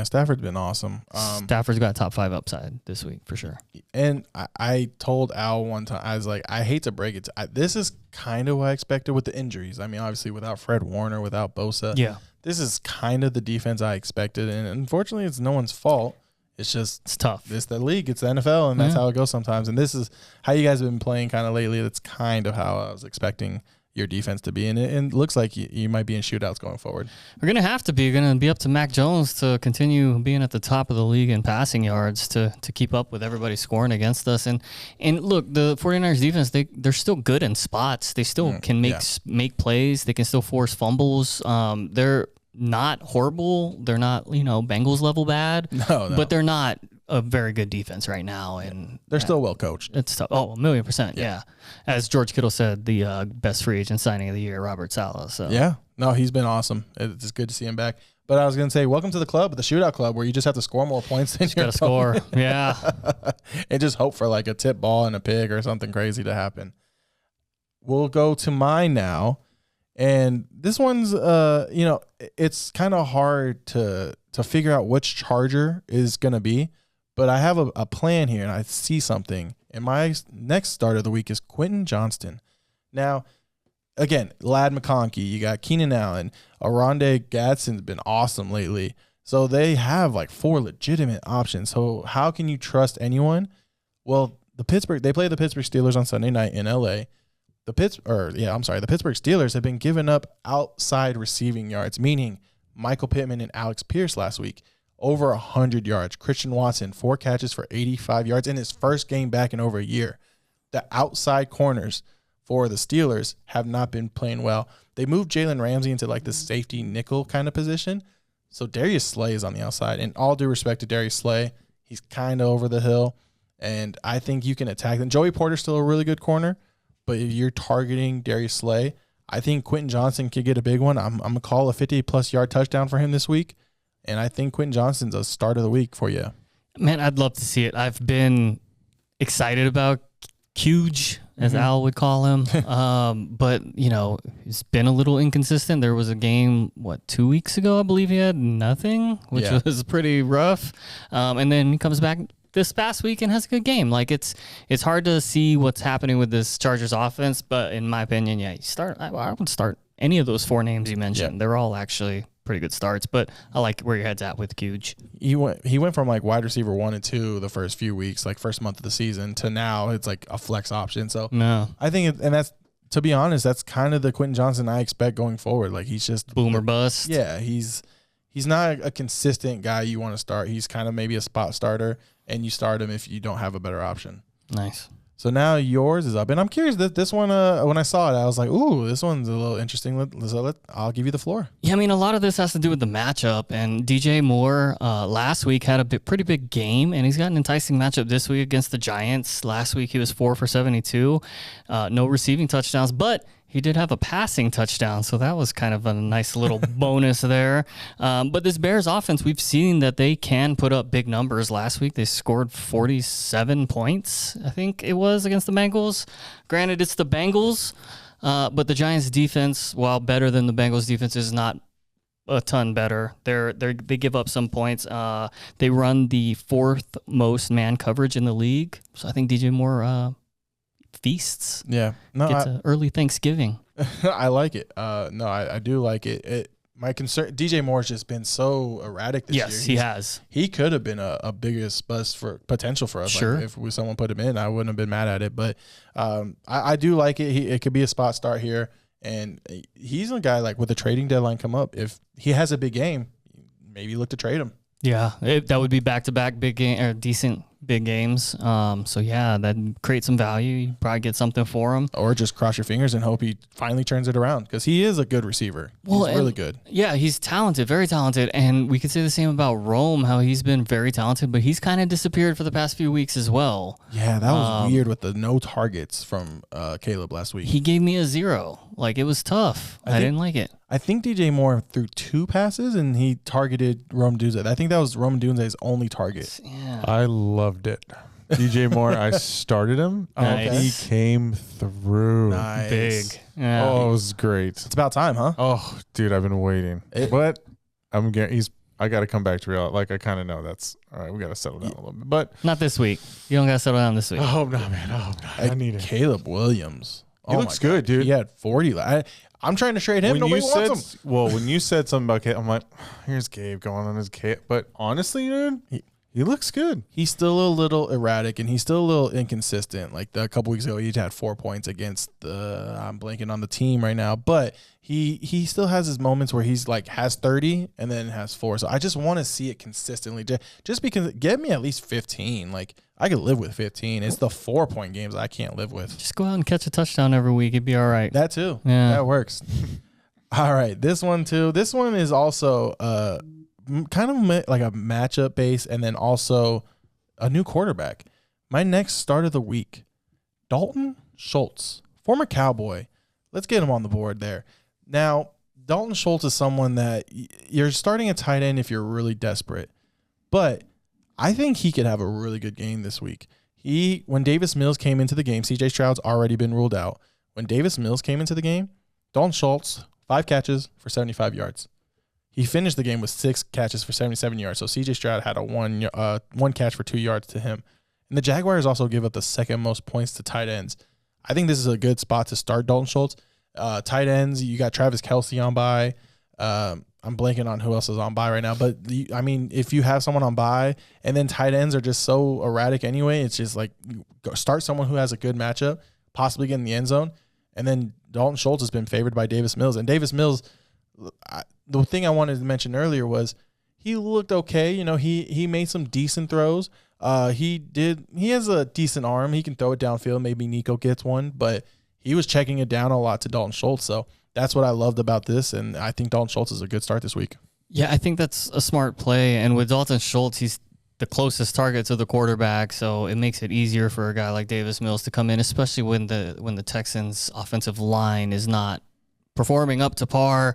Speaker 4: Stafford's been awesome.
Speaker 5: Stafford's got top 5 upside this week for sure.
Speaker 4: And I told Al one time, I was like, I hate to break it. This is kind of what I expected with the injuries. I mean, obviously without Fred Warner, without Bosa.
Speaker 5: Yeah.
Speaker 4: This is kind of the defense I expected. And unfortunately, it's no one's fault. It's
Speaker 5: tough.
Speaker 4: It's the league. It's the NFL, and that's how it goes sometimes. And this is how you guys have been playing kind of lately. That's kind of how I was expecting your defense to be. And it looks like you might be in shootouts going forward.
Speaker 5: We're going to have to be. You're going to be up to Mac Jones to continue being at the top of the league in passing yards to keep up with everybody scoring against us. And look, the 49ers defense, they're still good in spots. They still can make plays. They can still force fumbles. They're not horrible. They're not, Bengals level bad.
Speaker 4: No.
Speaker 5: But they're not a very good defense right now, and
Speaker 4: They're still well coached.
Speaker 5: it's tough. Oh, 1,000,000%. Yeah. As George Kittle said, the best free agent signing of the year, Robert Saleh. So
Speaker 4: Yeah. No, he's been awesome. It's good to see him back. But I was going to say, welcome to the club, the shootout club, where you just have to score more points than
Speaker 5: got
Speaker 4: your
Speaker 5: to score. Yeah.
Speaker 4: and just hope for like a tip ball and a pig or something crazy to happen. We'll go to mine now. And this one's, it's kind of hard to figure out which Charger is going to be. But I have a plan here, and I see something. And my next start of the week is Quinton Johnston. Now, again, Ladd McConkey, you got Keenan Allen, Oronde Gadsden's been awesome lately. So they have like 4 legitimate options. So how can you trust anyone? Well, they play the Pittsburgh Steelers on Sunday night in LA. The Pittsburgh Steelers have been giving up outside receiving yards, meaning Michael Pittman and Alex Pierce last week, over 100 yards. Christian Watson, 4 catches for 85 yards in his first game back in over a year. The outside corners for the Steelers have not been playing well. They moved Jalen Ramsey into like the safety nickel kind of position. So Darius Slay is on the outside. And all due respect to Darius Slay, he's kind of over the hill. And I think you can attack them. Joey Porter's still a really good corner. But if you're targeting Darius Slay, I think Quinton Johnston could get a big one. I'm going to call a 50-plus yard touchdown for him this week. And I think Quinton Johnston's a start of the week for you.
Speaker 5: Man, I'd love to see it. I've been excited about Huge, as Al would call him. But, he's been a little inconsistent. There was a game, 2 weeks ago, I believe he had nothing, which was pretty rough. And then he comes back this past week and has a good game. Like, it's hard to see what's happening with this Chargers offense, but in my opinion, I would start any of those 4 names you mentioned. Yeah. They're all actually pretty good starts, but I like where your head's at with Huge.
Speaker 4: He went from like wide receiver 1 and 2 the first few weeks, like first month of the season, to now it's like a flex option. So
Speaker 5: no,
Speaker 4: I think, and that's, to be honest, that's kind of the Quinton Johnston I expect going forward. Like, he's just
Speaker 5: boomer bust.
Speaker 4: Yeah, he's not a consistent guy you want to start. He's kind of maybe a spot starter, and you start him if you don't have a better option.
Speaker 5: Nice.
Speaker 4: So now yours is up, and I'm curious that this one. When I saw it, I was like, "Ooh, this one's a little interesting." I'll give you the floor.
Speaker 5: Yeah, I mean, a lot of this has to do with the matchup. And DJ Moore last week had a pretty big game, and he's got an enticing matchup this week against the Giants. Last week he was 4 for 72, no receiving touchdowns, but he did have a passing touchdown, so that was kind of a nice little bonus there. But this Bears offense, we've seen that they can put up big numbers. Last week, they scored 47 points, I think it was, against the Bengals. Granted, it's the Bengals, but the Giants' defense, while better than the Bengals' defense, is not a ton better. They give up some points. They run the 4th most man coverage in the league, so I think DJ Moore feasts.
Speaker 4: Yeah. No,
Speaker 5: gets an early Thanksgiving.
Speaker 4: I like it. I do like it. My concern, DJ Moore's just been so erratic this year.
Speaker 5: Yes, he has.
Speaker 4: He could have been a biggest bust for potential for us.
Speaker 5: Sure.
Speaker 4: Like, if someone put him in, I wouldn't have been mad at it. But I do like it. It could be a spot start here. And he's a guy, like, with the trading deadline come up, if he has a big game, maybe look to trade him.
Speaker 5: Yeah, that would be back-to-back big game or decent big games. So yeah, that creates some value. You probably get something for him,
Speaker 4: or just cross your fingers and hope he finally turns it around, because he is a good receiver. He's really good.
Speaker 5: Yeah, he's talented, very talented, and we could say the same about Rome, how he's been very talented, but he's kind of disappeared for the past few weeks as well.
Speaker 4: Yeah, that was weird with the no targets from Caleb last week.
Speaker 5: He gave me a 0. Like, it was tough. I didn't like it.
Speaker 4: I think DJ Moore threw 2 passes and he targeted Rome Dunze. I think that was Rome Dunze's only target.
Speaker 5: Yeah.
Speaker 6: I loved it. DJ Moore, I started him and he came through.
Speaker 4: Nice.
Speaker 5: Big. Yeah.
Speaker 6: Oh, it was great.
Speaker 4: It's about time, huh?
Speaker 6: Oh, dude, I've been waiting. But I got to come back to reality. Like, I kind of know that's all right. We got to settle down a little bit, but
Speaker 5: not this week. You don't got to settle down this week.
Speaker 6: Oh no, man. Oh no, I need it.
Speaker 4: Caleb Williams.
Speaker 6: He looks good, dude.
Speaker 4: He had 40. I'm trying to trade him. Nobody wants him.
Speaker 6: Well, when you said something about Caleb, I'm like, here's Gabe going on his Caleb. But honestly, dude, he looks good.
Speaker 4: He's still a little erratic and he's still a little inconsistent. Like, a couple weeks ago, he had 4 points against I'm blanking on the team right now, but he still has his moments where he's like has 30 and then has 4. So I just want to see it consistently. Just because, get me at least 15. Like, I could live with 15. It's the 4-point games I can't live with.
Speaker 5: Just go out and catch a touchdown every week. It'd be all right.
Speaker 4: That too.
Speaker 5: Yeah.
Speaker 4: That works. All right. This one too. This one is also kind of like a matchup base, and then also a new quarterback. My next start of the week, Dalton Schultz, former Cowboy. Let's get him on the board there. Now, Dalton Schultz is someone that you're starting a tight end if you're really desperate, but I think he could have a really good game this week. When Davis Mills came into the game, CJ Stroud's already been ruled out. When Davis Mills came into the game, Dalton Schultz, 5 catches for 75 yards. He finished the game with 6 catches for 77 yards. So CJ Stroud had a one catch for 2 yards to him. And the Jaguars also give up the second most points to tight ends. I think this is a good spot to start Dalton Schultz. Tight ends, you got Travis Kelce on bye. I'm blanking on who else is on bye right now. But, if you have someone on bye and then tight ends are just so erratic anyway, it's just like start someone who has a good matchup, possibly get in the end zone. And then Dalton Schultz has been favored by Davis Mills. And Davis Mills, the thing I wanted to mention earlier was he looked okay. He made some decent throws. He has a decent arm. He can throw it downfield. Maybe Nico gets one, but he was checking it down a lot to Dalton Schultz. So that's what I loved about this, and I think Dalton Schultz is a good start this week.
Speaker 5: Yeah, I think that's a smart play. And with Dalton Schultz, he's the closest target to the quarterback, so it makes it easier for a guy like Davis Mills to come in, especially when the Texans' offensive line is not performing up to par.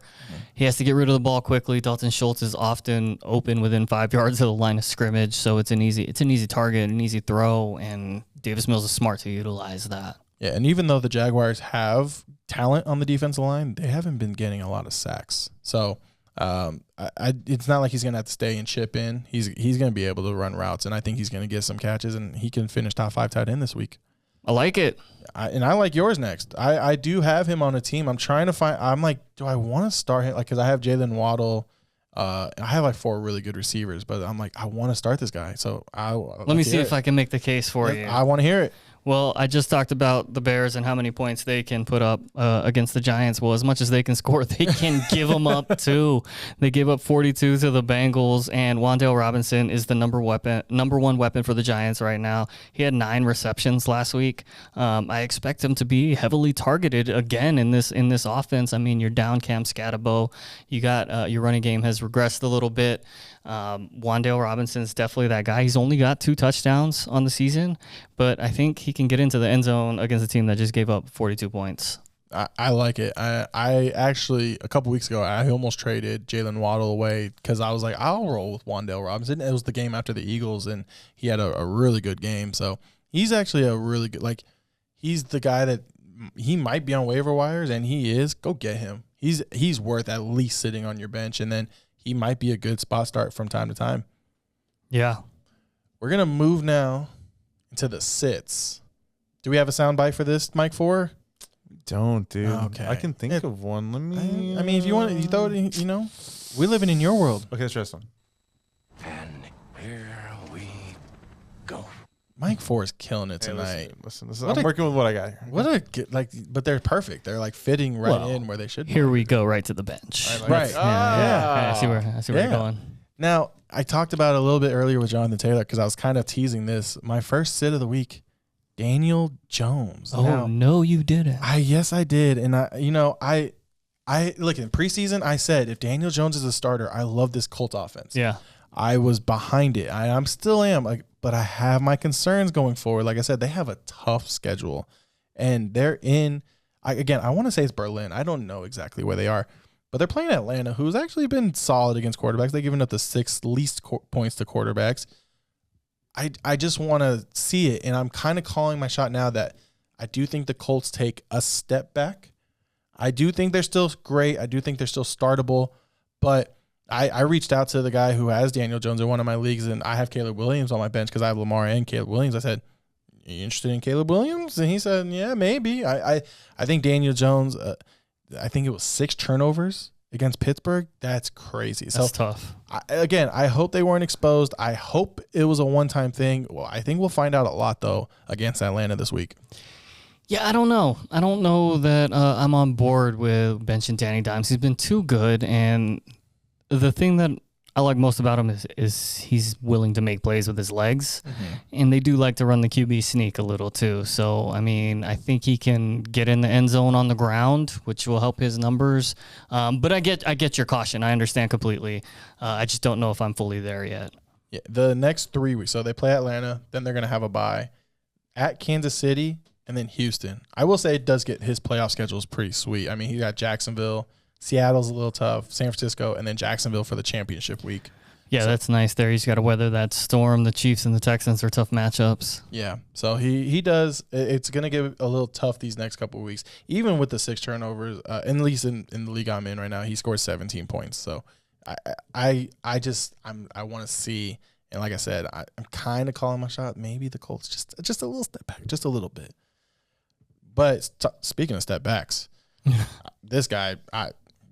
Speaker 5: He has to get rid of the ball quickly. Dalton Schultz is often open within 5 yards of the line of scrimmage, so it's an easy target, an easy throw, and Davis Mills is smart to utilize that.
Speaker 4: Yeah, and even though the Jaguars have talent on the defensive line, they haven't been getting a lot of sacks. So it's not like he's going to have to stay and chip in. He's going to be able to run routes, and I think he's going to get some catches, and he can finish top 5 tight end this week.
Speaker 5: I like it.
Speaker 4: I like yours next. I do have him on a team. I'm trying to find – I'm like, do I want to start him? Because I have Jalen Waddle. I have 4 really good receivers, but I'm like, I want to start this guy. So
Speaker 5: let me see if I can make the case for you.
Speaker 4: I want to hear it.
Speaker 5: Well, I just talked about the Bears and how many points they can put up against the Giants. Well, as much as they can score, they can give them up too. They gave up 42 to the Bengals, and Wan'Dale Robinson is the number one weapon for the Giants right now. He had 9 receptions last week. I expect him to be heavily targeted again in this offense. I mean, you're down Cam Scatterbo. You got your running game has regressed a little bit. Wan'Dale Robinson is definitely that guy. He's only got 2 touchdowns on the season, but I think he can get into the end zone against a team that just gave up 42 points.
Speaker 4: I like it. I actually, a couple weeks ago, I almost traded Jalen Waddle away because I was like, I'll roll with Wan'Dale Robinson. It was the game after the Eagles, and he had a really good game. So he's actually a really good, he's the guy that he might be on waiver wires, and he is. Go get him. He's worth at least sitting on your bench, and then he might be a good spot start from time to time.
Speaker 5: Yeah.
Speaker 4: We're going to move now into the sits. Do we have a soundbite for this, Mike 4?
Speaker 6: Don't, dude.
Speaker 4: Okay.
Speaker 6: I can think of one. Let me.
Speaker 4: I mean, if you want, you throw it in, we're living in your world.
Speaker 6: Okay, let's try this one.
Speaker 2: And here we go.
Speaker 4: Mike 4 is killing it tonight.
Speaker 6: Listen. I'm working with what I got here.
Speaker 4: But they're perfect. They're fitting in where they should be.
Speaker 5: Here we go, right to the bench.
Speaker 4: Right.
Speaker 5: Yeah. I see where you're going.
Speaker 4: Now, I talked about it a little bit earlier with Jonathan Taylor because I was kind of teasing this. My first sit of the week, Daniel Jones.
Speaker 5: Oh, no, you didn't.
Speaker 4: Yes, I did. And I look, in preseason, I said if Daniel Jones is a starter, I love this Colts offense.
Speaker 5: Yeah.
Speaker 4: I was behind it. I'm still am. But I have my concerns going forward. Like I said, they have a tough schedule, and they're in. I want to say it's Berlin. I don't know exactly where they are, but they're playing Atlanta, who's actually been solid against quarterbacks. They've given up the 6th least points to quarterbacks. I just want to see it, and I'm kind of calling my shot now that I do think the Colts take a step back. I do think they're still great. I do think they're still startable, but I reached out to the guy who has Daniel Jones in one of my leagues, and I have Caleb Williams on my bench because I have Lamar and Caleb Williams. I said, you interested in Caleb Williams? And he said, yeah, maybe. I think Daniel Jones, I think it was 6 turnovers against Pittsburgh. That's crazy.
Speaker 5: That's tough.
Speaker 4: I hope they weren't exposed. I hope it was a one-time thing. Well, I think we'll find out a lot, though, against Atlanta this week.
Speaker 5: Yeah, I don't know. I don't know that I'm on board with benching Danny Dimes. He's been too good, and the thing that I like most about him is he's willing to make plays with his legs, and they do like to run the QB sneak a little too. So, I mean, I think he can get in the end zone on the ground, which will help his numbers. But I get your caution. I understand completely. I just don't know if I'm fully there yet.
Speaker 4: Yeah, the next 3 weeks. So they play Atlanta, then they're going to have a bye at Kansas City, and then Houston. I will say it does get his playoff schedule is pretty sweet. I mean, he got Jacksonville, Seattle's a little tough, San Francisco, and then Jacksonville for the championship week.
Speaker 5: Yeah, that's nice there. He's got to weather that storm. The Chiefs and the Texans are tough matchups.
Speaker 4: Yeah, so he does. It's going to get a little tough these next couple of weeks, even with the 6 turnovers. At least in the league I'm in right now, he scored 17 points. So I want to see. And like I said, I'm kind of calling my shot. Maybe the Colts just a little step back, just a little bit. But speaking of step backs, this guy,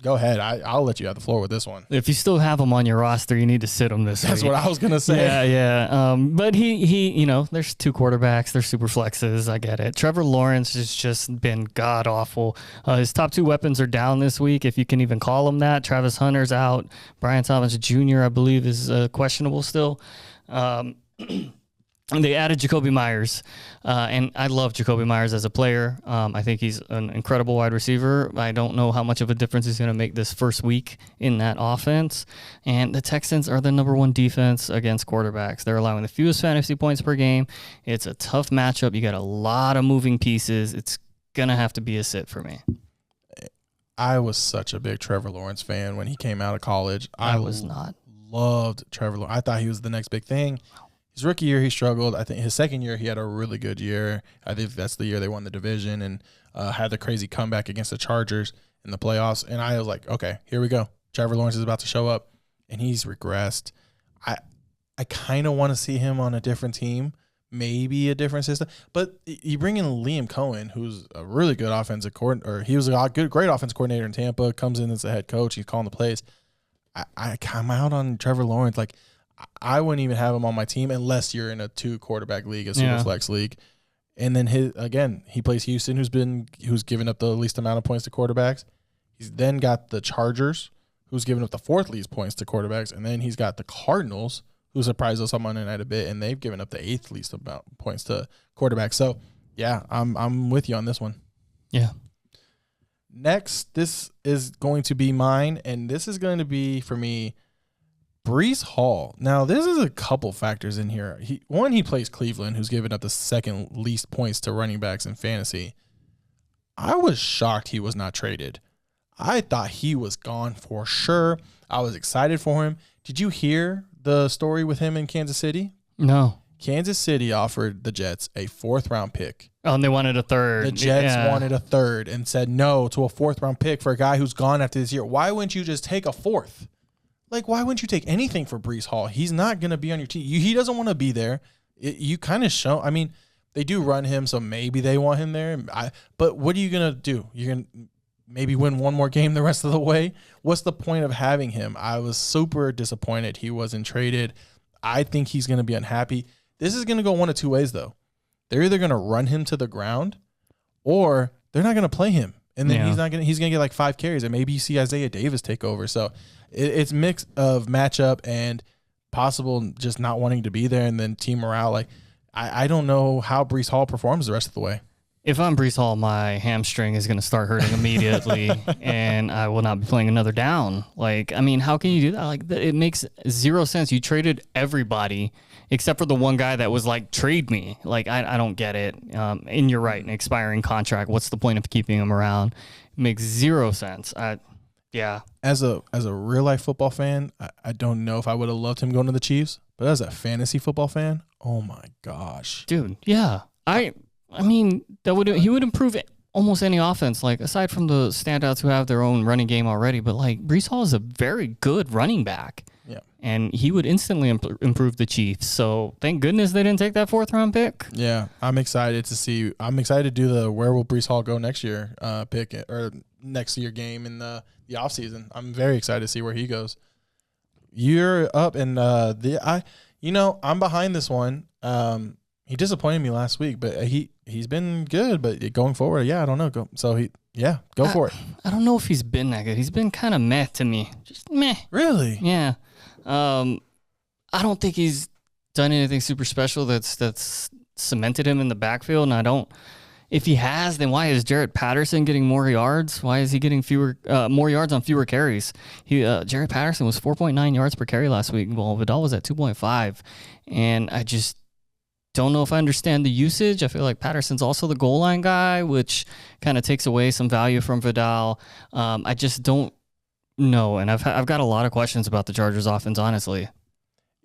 Speaker 4: go ahead. I'll let you have the floor with this one.
Speaker 5: If you still have him on your roster, you need to sit him this week.
Speaker 4: That's what I was gonna say.
Speaker 5: Yeah. But he, there's 2 quarterbacks. There's super flexes. I get it. Trevor Lawrence has just been god awful. His top 2 weapons are down this week, if you can even call them that. Travis Hunter's out. Brian Thomas Jr., I believe, is questionable still. And they added Jakobi Meyers, and I love Jakobi Meyers as a player. I think he's an incredible wide receiver. I don't know how much of a difference he's going to make this first week in that offense. And the Texans are the number 1 defense against quarterbacks. They're allowing the fewest fantasy points per game. It's a tough matchup. You got a lot of moving pieces. It's going to have to be a sit for me.
Speaker 4: I was such a big Trevor Lawrence fan when he came out of college.
Speaker 5: I was not.
Speaker 4: Loved Trevor Lawrence. I thought he was the next big thing. His rookie year, he struggled. I think his second year, he had a really good year. I think that's the year they won the division and had the crazy comeback against the Chargers in the playoffs. And I was like, okay, here we go. Trevor Lawrence is about to show up, and he's regressed. I kind of want to see him on a different team, maybe a different system. But you bring in Liam Cohen, who's a really good offensive coordinator, or he was a great offensive coordinator in Tampa, comes in as the head coach. He's calling the plays. I come out on Trevor Lawrence like – I wouldn't even have him on my team unless you're in a 2-quarterback league, a super flex league. And then he plays Houston, who's given up the least amount of points to quarterbacks. He's then got the Chargers, who's given up the 4th least points to quarterbacks, and then he's got the Cardinals, who surprised us on Monday night a bit, and they've given up the 8th least amount of points to quarterbacks. So yeah, I'm with you on this one.
Speaker 5: Yeah.
Speaker 4: Next, this is going to be mine, and this is going to be for me. Breece Hall. Now, this is a couple factors in here. He plays Cleveland, who's given up the 2nd least points to running backs in fantasy. I was shocked he was not traded. I thought he was gone for sure. I was excited for him. Did you hear the story with him in Kansas City?
Speaker 5: No.
Speaker 4: Kansas City offered the Jets a 4th-round pick.
Speaker 5: Oh, and they wanted a 3rd.
Speaker 4: The Jets wanted a 3rd and said no to a 4th-round pick for a guy who's gone after this year. Why wouldn't you just take a 4th? Like, why wouldn't you take anything for Breece Hall? He's not going to be on your team. He doesn't want to be there. You kind of show – I mean, they do run him, so maybe they want him there. But what are you going to do? You're going to maybe win one more game the rest of the way? What's the point of having him? I was super disappointed he wasn't traded. I think he's going to be unhappy. This is going to go one of 2 ways, though. They're either going to run him to the ground or they're not going to play him. And then he's going to get like 5 carries, and maybe you see Isaiah Davis take over. So it's mix of matchup and possible just not wanting to be there, and then team morale. Like I don't know how Breece Hall performs the rest of the way.
Speaker 5: If I'm Breece Hall, my hamstring is going to start hurting immediately, and I will not be playing another down. Like, I mean, how can you do that? Like, it makes 0 sense. You traded everybody except for the one guy that was like, trade me. Like, I don't get it. And you're right, an expiring contract. What's the point of keeping him around? It makes 0 sense. Yeah. As
Speaker 4: a real life football fan, I don't know if I would have loved him going to the Chiefs, but as a fantasy football fan, oh my gosh,
Speaker 5: dude. Yeah. I mean, he would improve almost any offense, like aside from the standouts who have their own running game already. But like Breece Hall is a very good running back.
Speaker 4: Yeah.
Speaker 5: And he would instantly improve the Chiefs. So thank goodness they didn't take that 4th-round pick.
Speaker 4: Yeah, I'm excited to do the where will Breece Hall go next year pick or next year game in the offseason. I'm very excited to see where he goes. You're up, and I'm behind this one. He disappointed me last week, but he's been good. But going forward, yeah, I don't know. Go for it.
Speaker 5: I don't know if he's been that good. He's been kind of meh to me. Just meh.
Speaker 4: Really?
Speaker 5: Yeah. I don't think he's done anything super special that's cemented him in the backfield, and I don't. If he has, then why is Jarrett Patterson getting more yards? Why is he getting more yards on fewer carries? Jarrett Patterson was 4.9 yards per carry last week. Well, Vidal was at 2.5. And I just don't know if I understand the usage. I feel like Patterson's also the goal line guy, which kind of takes away some value from Vidal. I just don't know. And I've got a lot of questions about the Chargers offense, honestly.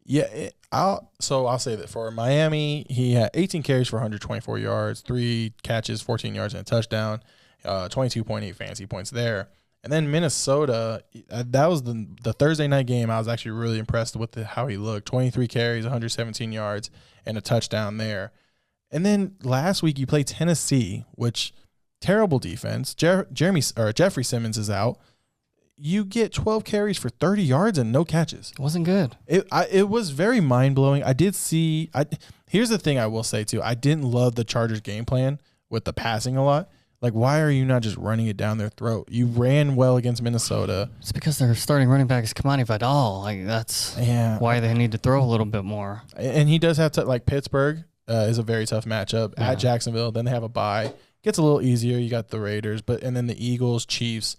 Speaker 4: Yeah, I'll say that for Miami, he had 18 carries for 124 yards, 3 catches, 14 yards, and a touchdown, 22.8 fantasy points there. And then Minnesota, that was the Thursday night game. I was actually really impressed with how he looked. 23 carries, 117 yards, and a touchdown there. And then last week you played Tennessee, which terrible defense. Jeffrey Simmons is out. You get 12 carries for 30 yards and no catches.
Speaker 5: It wasn't good.
Speaker 4: It was very mind-blowing. Here's the thing I will say, too. I didn't love the Chargers' game plan with the passing a lot. Like, why are you not just running it down their throat? You ran well against Minnesota.
Speaker 5: It's because their starting running back is Kamani Vidal. Like, that's why they need to throw a little bit more.
Speaker 4: And he does have to, like, Pittsburgh is a very tough matchup at Jacksonville. Then they have a bye. Gets a little easier. You got the Raiders, and then the Eagles, Chiefs,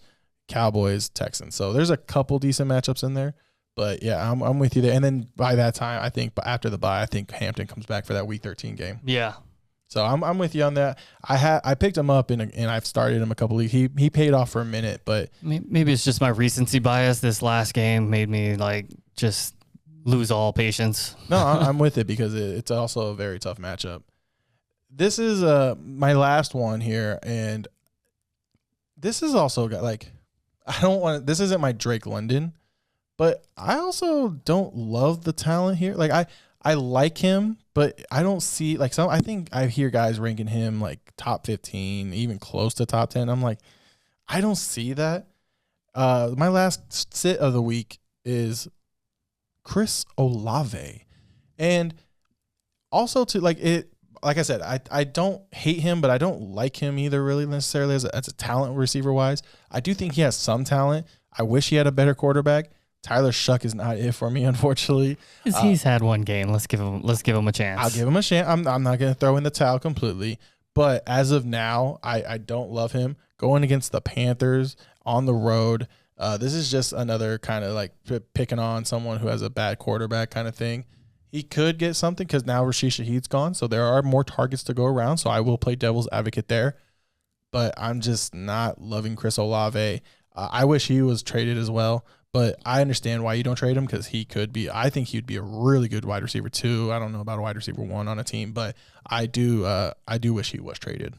Speaker 4: Cowboys, Texans. So there's a couple decent matchups in there. But, yeah, I'm with you there. And then by that time, I think after the bye, I think Hampton comes back for that Week 13 game.
Speaker 5: Yeah.
Speaker 4: So I'm with you on that. I picked him up, and I've started him a couple weeks. He paid off for a minute, but.
Speaker 5: Maybe it's just my recency bias. This last game made me, like, just lose all patience.
Speaker 4: No, I'm with it because it's also a very tough matchup. This is my last one here, and this is also got, like, this isn't my Drake London, but I also don't love the talent here. Like I like him, but I don't see like I think I hear guys ranking him like top 15, even close to top 10. I'm like, I don't see that. My last sit of the week is Chris Olave. And also like I said, I don't hate him, but I don't like him either really necessarily as a talent receiver wise. I do think he has some talent. I wish he had a better quarterback. Tyler Shuck is not it for me, unfortunately.
Speaker 5: He's had one game. Let's give him a chance.
Speaker 4: I'll give him a chance. I'm not going to throw in the towel completely, but as of now, I don't love him. Going against the Panthers on the road, this is just another kind of like picking on someone who has a bad quarterback kind of thing. He could get something because now Rasheed Shaheed's gone, so there are more targets to go around, so I will play devil's advocate there. But I'm just not loving Chris Olave. I wish he was traded as well. But I understand why you don't trade him because I think he'd be a really good wide receiver too. I don't know about a wide receiver 1 on a team, but I do wish he was traded.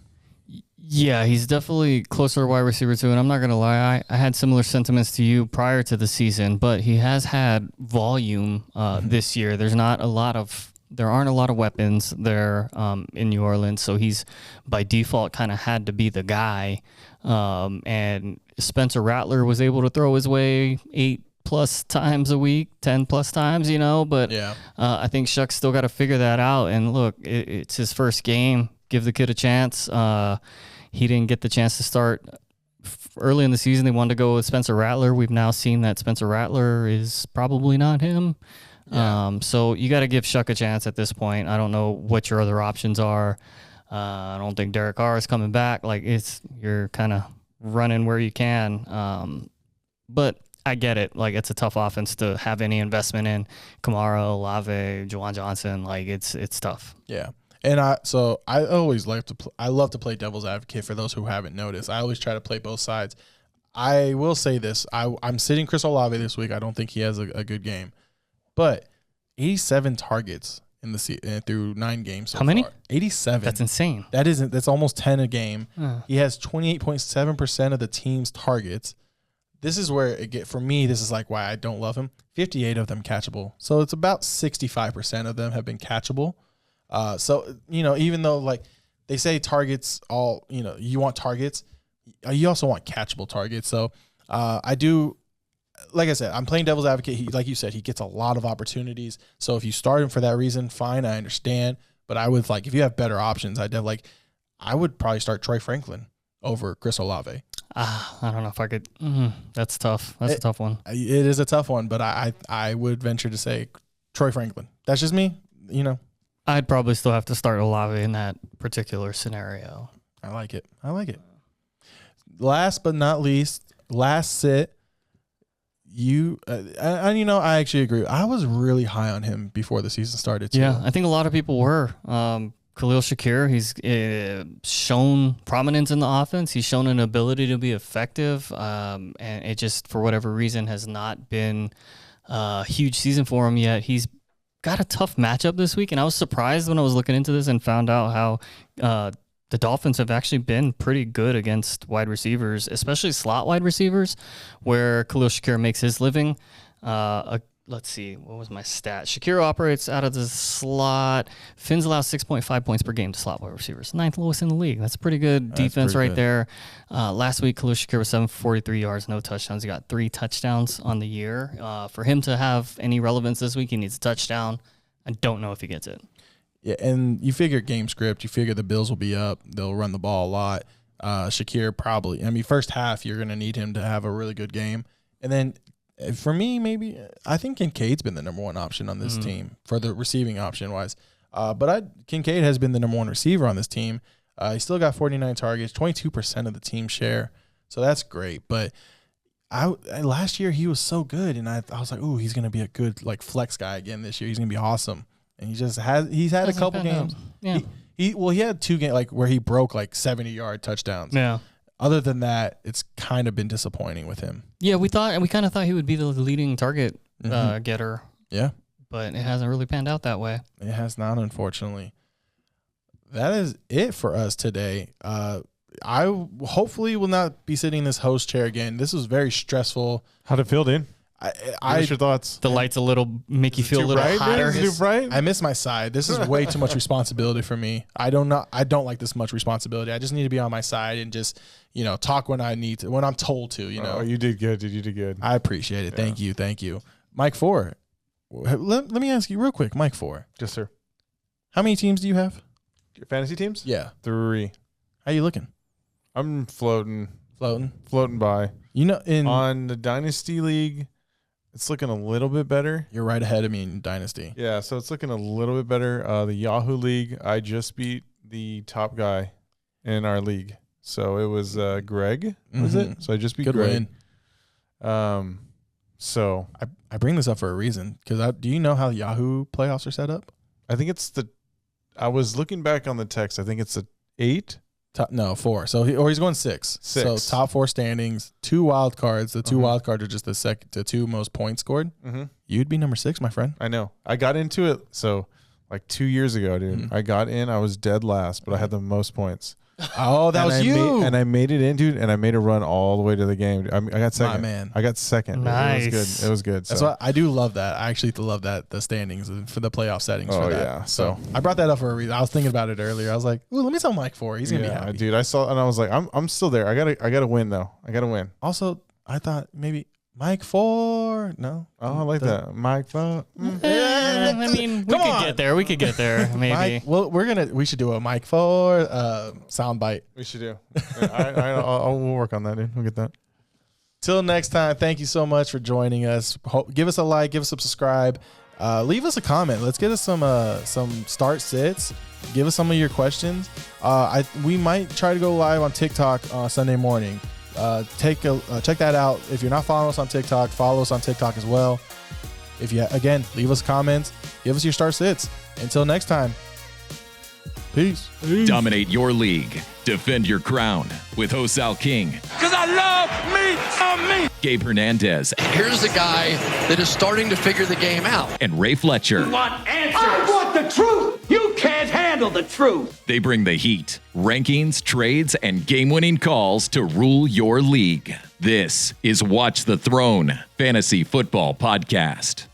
Speaker 5: Yeah, he's definitely closer to wide receiver 2. And I'm not going to lie, I had similar sentiments to you prior to the season, but he has had volume this year. There aren't a lot of weapons there in New Orleans, so he's by default kind of had to be the guy. And Spencer Rattler was able to throw his way 8+ times a week, 10+ times, but
Speaker 4: yeah.
Speaker 5: I think Shuck's still got to figure that out. And look, it's his first game. Give the kid a chance. He didn't get the chance to start early in the season. They wanted to go with Spencer Rattler. We've now seen that Spencer Rattler is probably not him. Yeah. So you got to give Shuck a chance at this point. I don't know what your other options are. I don't think Derek Carr is coming back. Like you're kind of running where you can. But I get it. Like it's a tough offense to have any investment in. Kamara, Olave, Juwan Johnson. Like it's tough.
Speaker 4: Yeah. And I always love to play devil's advocate for those who haven't noticed. I always try to play both sides. I will say this. I'm sitting Chris Olave this week. I don't think he has a good game. But 87 targets in the through 9 games so
Speaker 5: How many?
Speaker 4: far. 87.
Speaker 5: That's insane.
Speaker 4: That's almost 10 a game. He has 28.7% of the team's targets. This is where for me, this is like why I don't love him. 58 of them catchable. So it's about 65% of them have been catchable. So, even though like they say targets you want targets, you also want catchable targets. So, I do, like I said, I'm playing devil's advocate. Like you said, he gets a lot of opportunities. So if you start him for that reason, fine, I understand. But I would if you have better options, I would probably start Troy Franklin over Chris Olave.
Speaker 5: I don't know if I could. That's tough. That's a tough one.
Speaker 4: It is a tough one, but I would venture to say Troy Franklin. That's just me,
Speaker 5: I'd probably still have to start Olave in that particular scenario.
Speaker 4: I like it. Last but not least, last sit. I actually agree. I was really high on him before the season started too.
Speaker 5: Yeah, I think a lot of people were. Khalil Shakir, he's shown prominence in the offense. He's shown an ability to be effective, and it just, for whatever reason, has not been a huge season for him yet. He's got a tough matchup this week, and I was surprised when I was looking into this and found out how the Dolphins have actually been pretty good against wide receivers, especially slot wide receivers, where Khalil Shakir makes his living. Let's see, what was my stat? Shakir operates out of the slot. Fins allow 6.5 points per game to slot wide receivers. 9th lowest in the league. That's pretty good defense right there. Last week, Khalil Shakir was 743 yards, no touchdowns. He got 3 touchdowns on the year. For him to have any relevance this week, he needs a touchdown. I don't know if he gets it.
Speaker 4: Yeah, and you figure game script. You figure the Bills will be up. They'll run the ball a lot. Shakir probably. I mean, first half, you're going to need him to have a really good game. And then for me, maybe I think Kincaid's been the number one option on this team for the receiving option wise. Kincaid has been the number one receiver on this team. He still got 49 targets, 22% of the team share. So that's great. But last year he was so good, and I was like, ooh, he's going to be a good like flex guy again this year. He's going to be awesome. And he's had a couple games.
Speaker 5: Yeah.
Speaker 4: He had 2 games like where he broke like 70-yard touchdowns.
Speaker 5: Yeah.
Speaker 4: Other than that, it's kind of been disappointing with him.
Speaker 5: Yeah, we kind of thought he would be the leading target getter.
Speaker 4: Yeah.
Speaker 5: But it hasn't really panned out that way.
Speaker 4: It has not, unfortunately. That is it for us today. I hopefully will not be sitting in this host chair again. This was very stressful.
Speaker 6: How'd it feel, dude?
Speaker 4: What's
Speaker 6: your thoughts?
Speaker 5: The lights make you feel a little hotter.
Speaker 4: I miss my side. This is way too much responsibility for me. I don't like this much responsibility. I just need to be on my side and just, talk when I need to, when I'm told to,
Speaker 6: Oh, you did good, dude. You did good.
Speaker 4: I appreciate it. Yeah. Thank you. Mike 4. Let me ask you real quick, Mike 4.
Speaker 6: Yes, sir.
Speaker 4: How many teams do you have?
Speaker 6: Your fantasy teams?
Speaker 4: Yeah.
Speaker 6: 3.
Speaker 4: How you looking?
Speaker 6: I'm floating by. On the Dynasty League, it's looking a little bit better.
Speaker 4: You're right ahead of me in Dynasty.
Speaker 6: Yeah, so it's looking a little bit better. The Yahoo League, I just beat the top guy in our league. So it was Greg, was it? So I just beat
Speaker 4: Good
Speaker 6: Greg.
Speaker 4: Win.
Speaker 6: So
Speaker 4: I bring this up for a reason, because do you know how Yahoo playoffs are set up?
Speaker 6: I think it's I was looking back on the text. I think it's 8.
Speaker 4: 4. So he's going 6. So top 4 standings, 2 wild cards. The 2 wild cards are just the 2 most points scored. Mm-hmm. You'd be number 6, my friend.
Speaker 6: I know. I got into it like 2 years ago, dude. Mm-hmm. I got in. I was dead last, but I had the most points.
Speaker 4: Oh, that was you.
Speaker 6: And I made it in, dude, and I made a run all the way to the game. I got second.
Speaker 4: My man.
Speaker 6: I got second.
Speaker 5: Nice.
Speaker 6: It was good.
Speaker 4: That's why I do love that. I actually love that, the standings for the playoff settings for that.
Speaker 6: Yeah.
Speaker 4: So I brought that up for a reason. I was thinking about it earlier. I was like, ooh, let me tell Mike 4. He's going to be happy.
Speaker 6: Dude, I saw, and I was like, I'm still there. I gotta win, though. I got to win.
Speaker 4: Also, I thought maybe Mike 4. No.
Speaker 6: Oh, I like that. Mike 4.
Speaker 5: I mean, we could get there. Maybe.
Speaker 4: Mike, well, we should do a Mike 4 sound bite.
Speaker 6: We should do. We'll work on that, dude. We'll get that.
Speaker 4: Till next time, thank you so much for joining us. Give us a like, give us a subscribe, leave us a comment. Let's get us some start sits. Give us some of your questions. We might try to go live on TikTok Sunday morning. Check that out. If you're not following us on TikTok, follow us on TikTok as well. If you leave us comments, give us your start sits. Until next time, peace.
Speaker 1: Dominate your league. Defend your crown with Hosal King.
Speaker 2: Because I love me.
Speaker 1: Gabe Hernandez.
Speaker 3: Here's a guy that is starting to figure the game out.
Speaker 1: And Ray Fletcher.
Speaker 2: I want the truth. You can't handle the truth.
Speaker 1: They bring the heat, rankings, trades, and game-winning calls to rule your league. This is Watch the Throne Fantasy Football Podcast.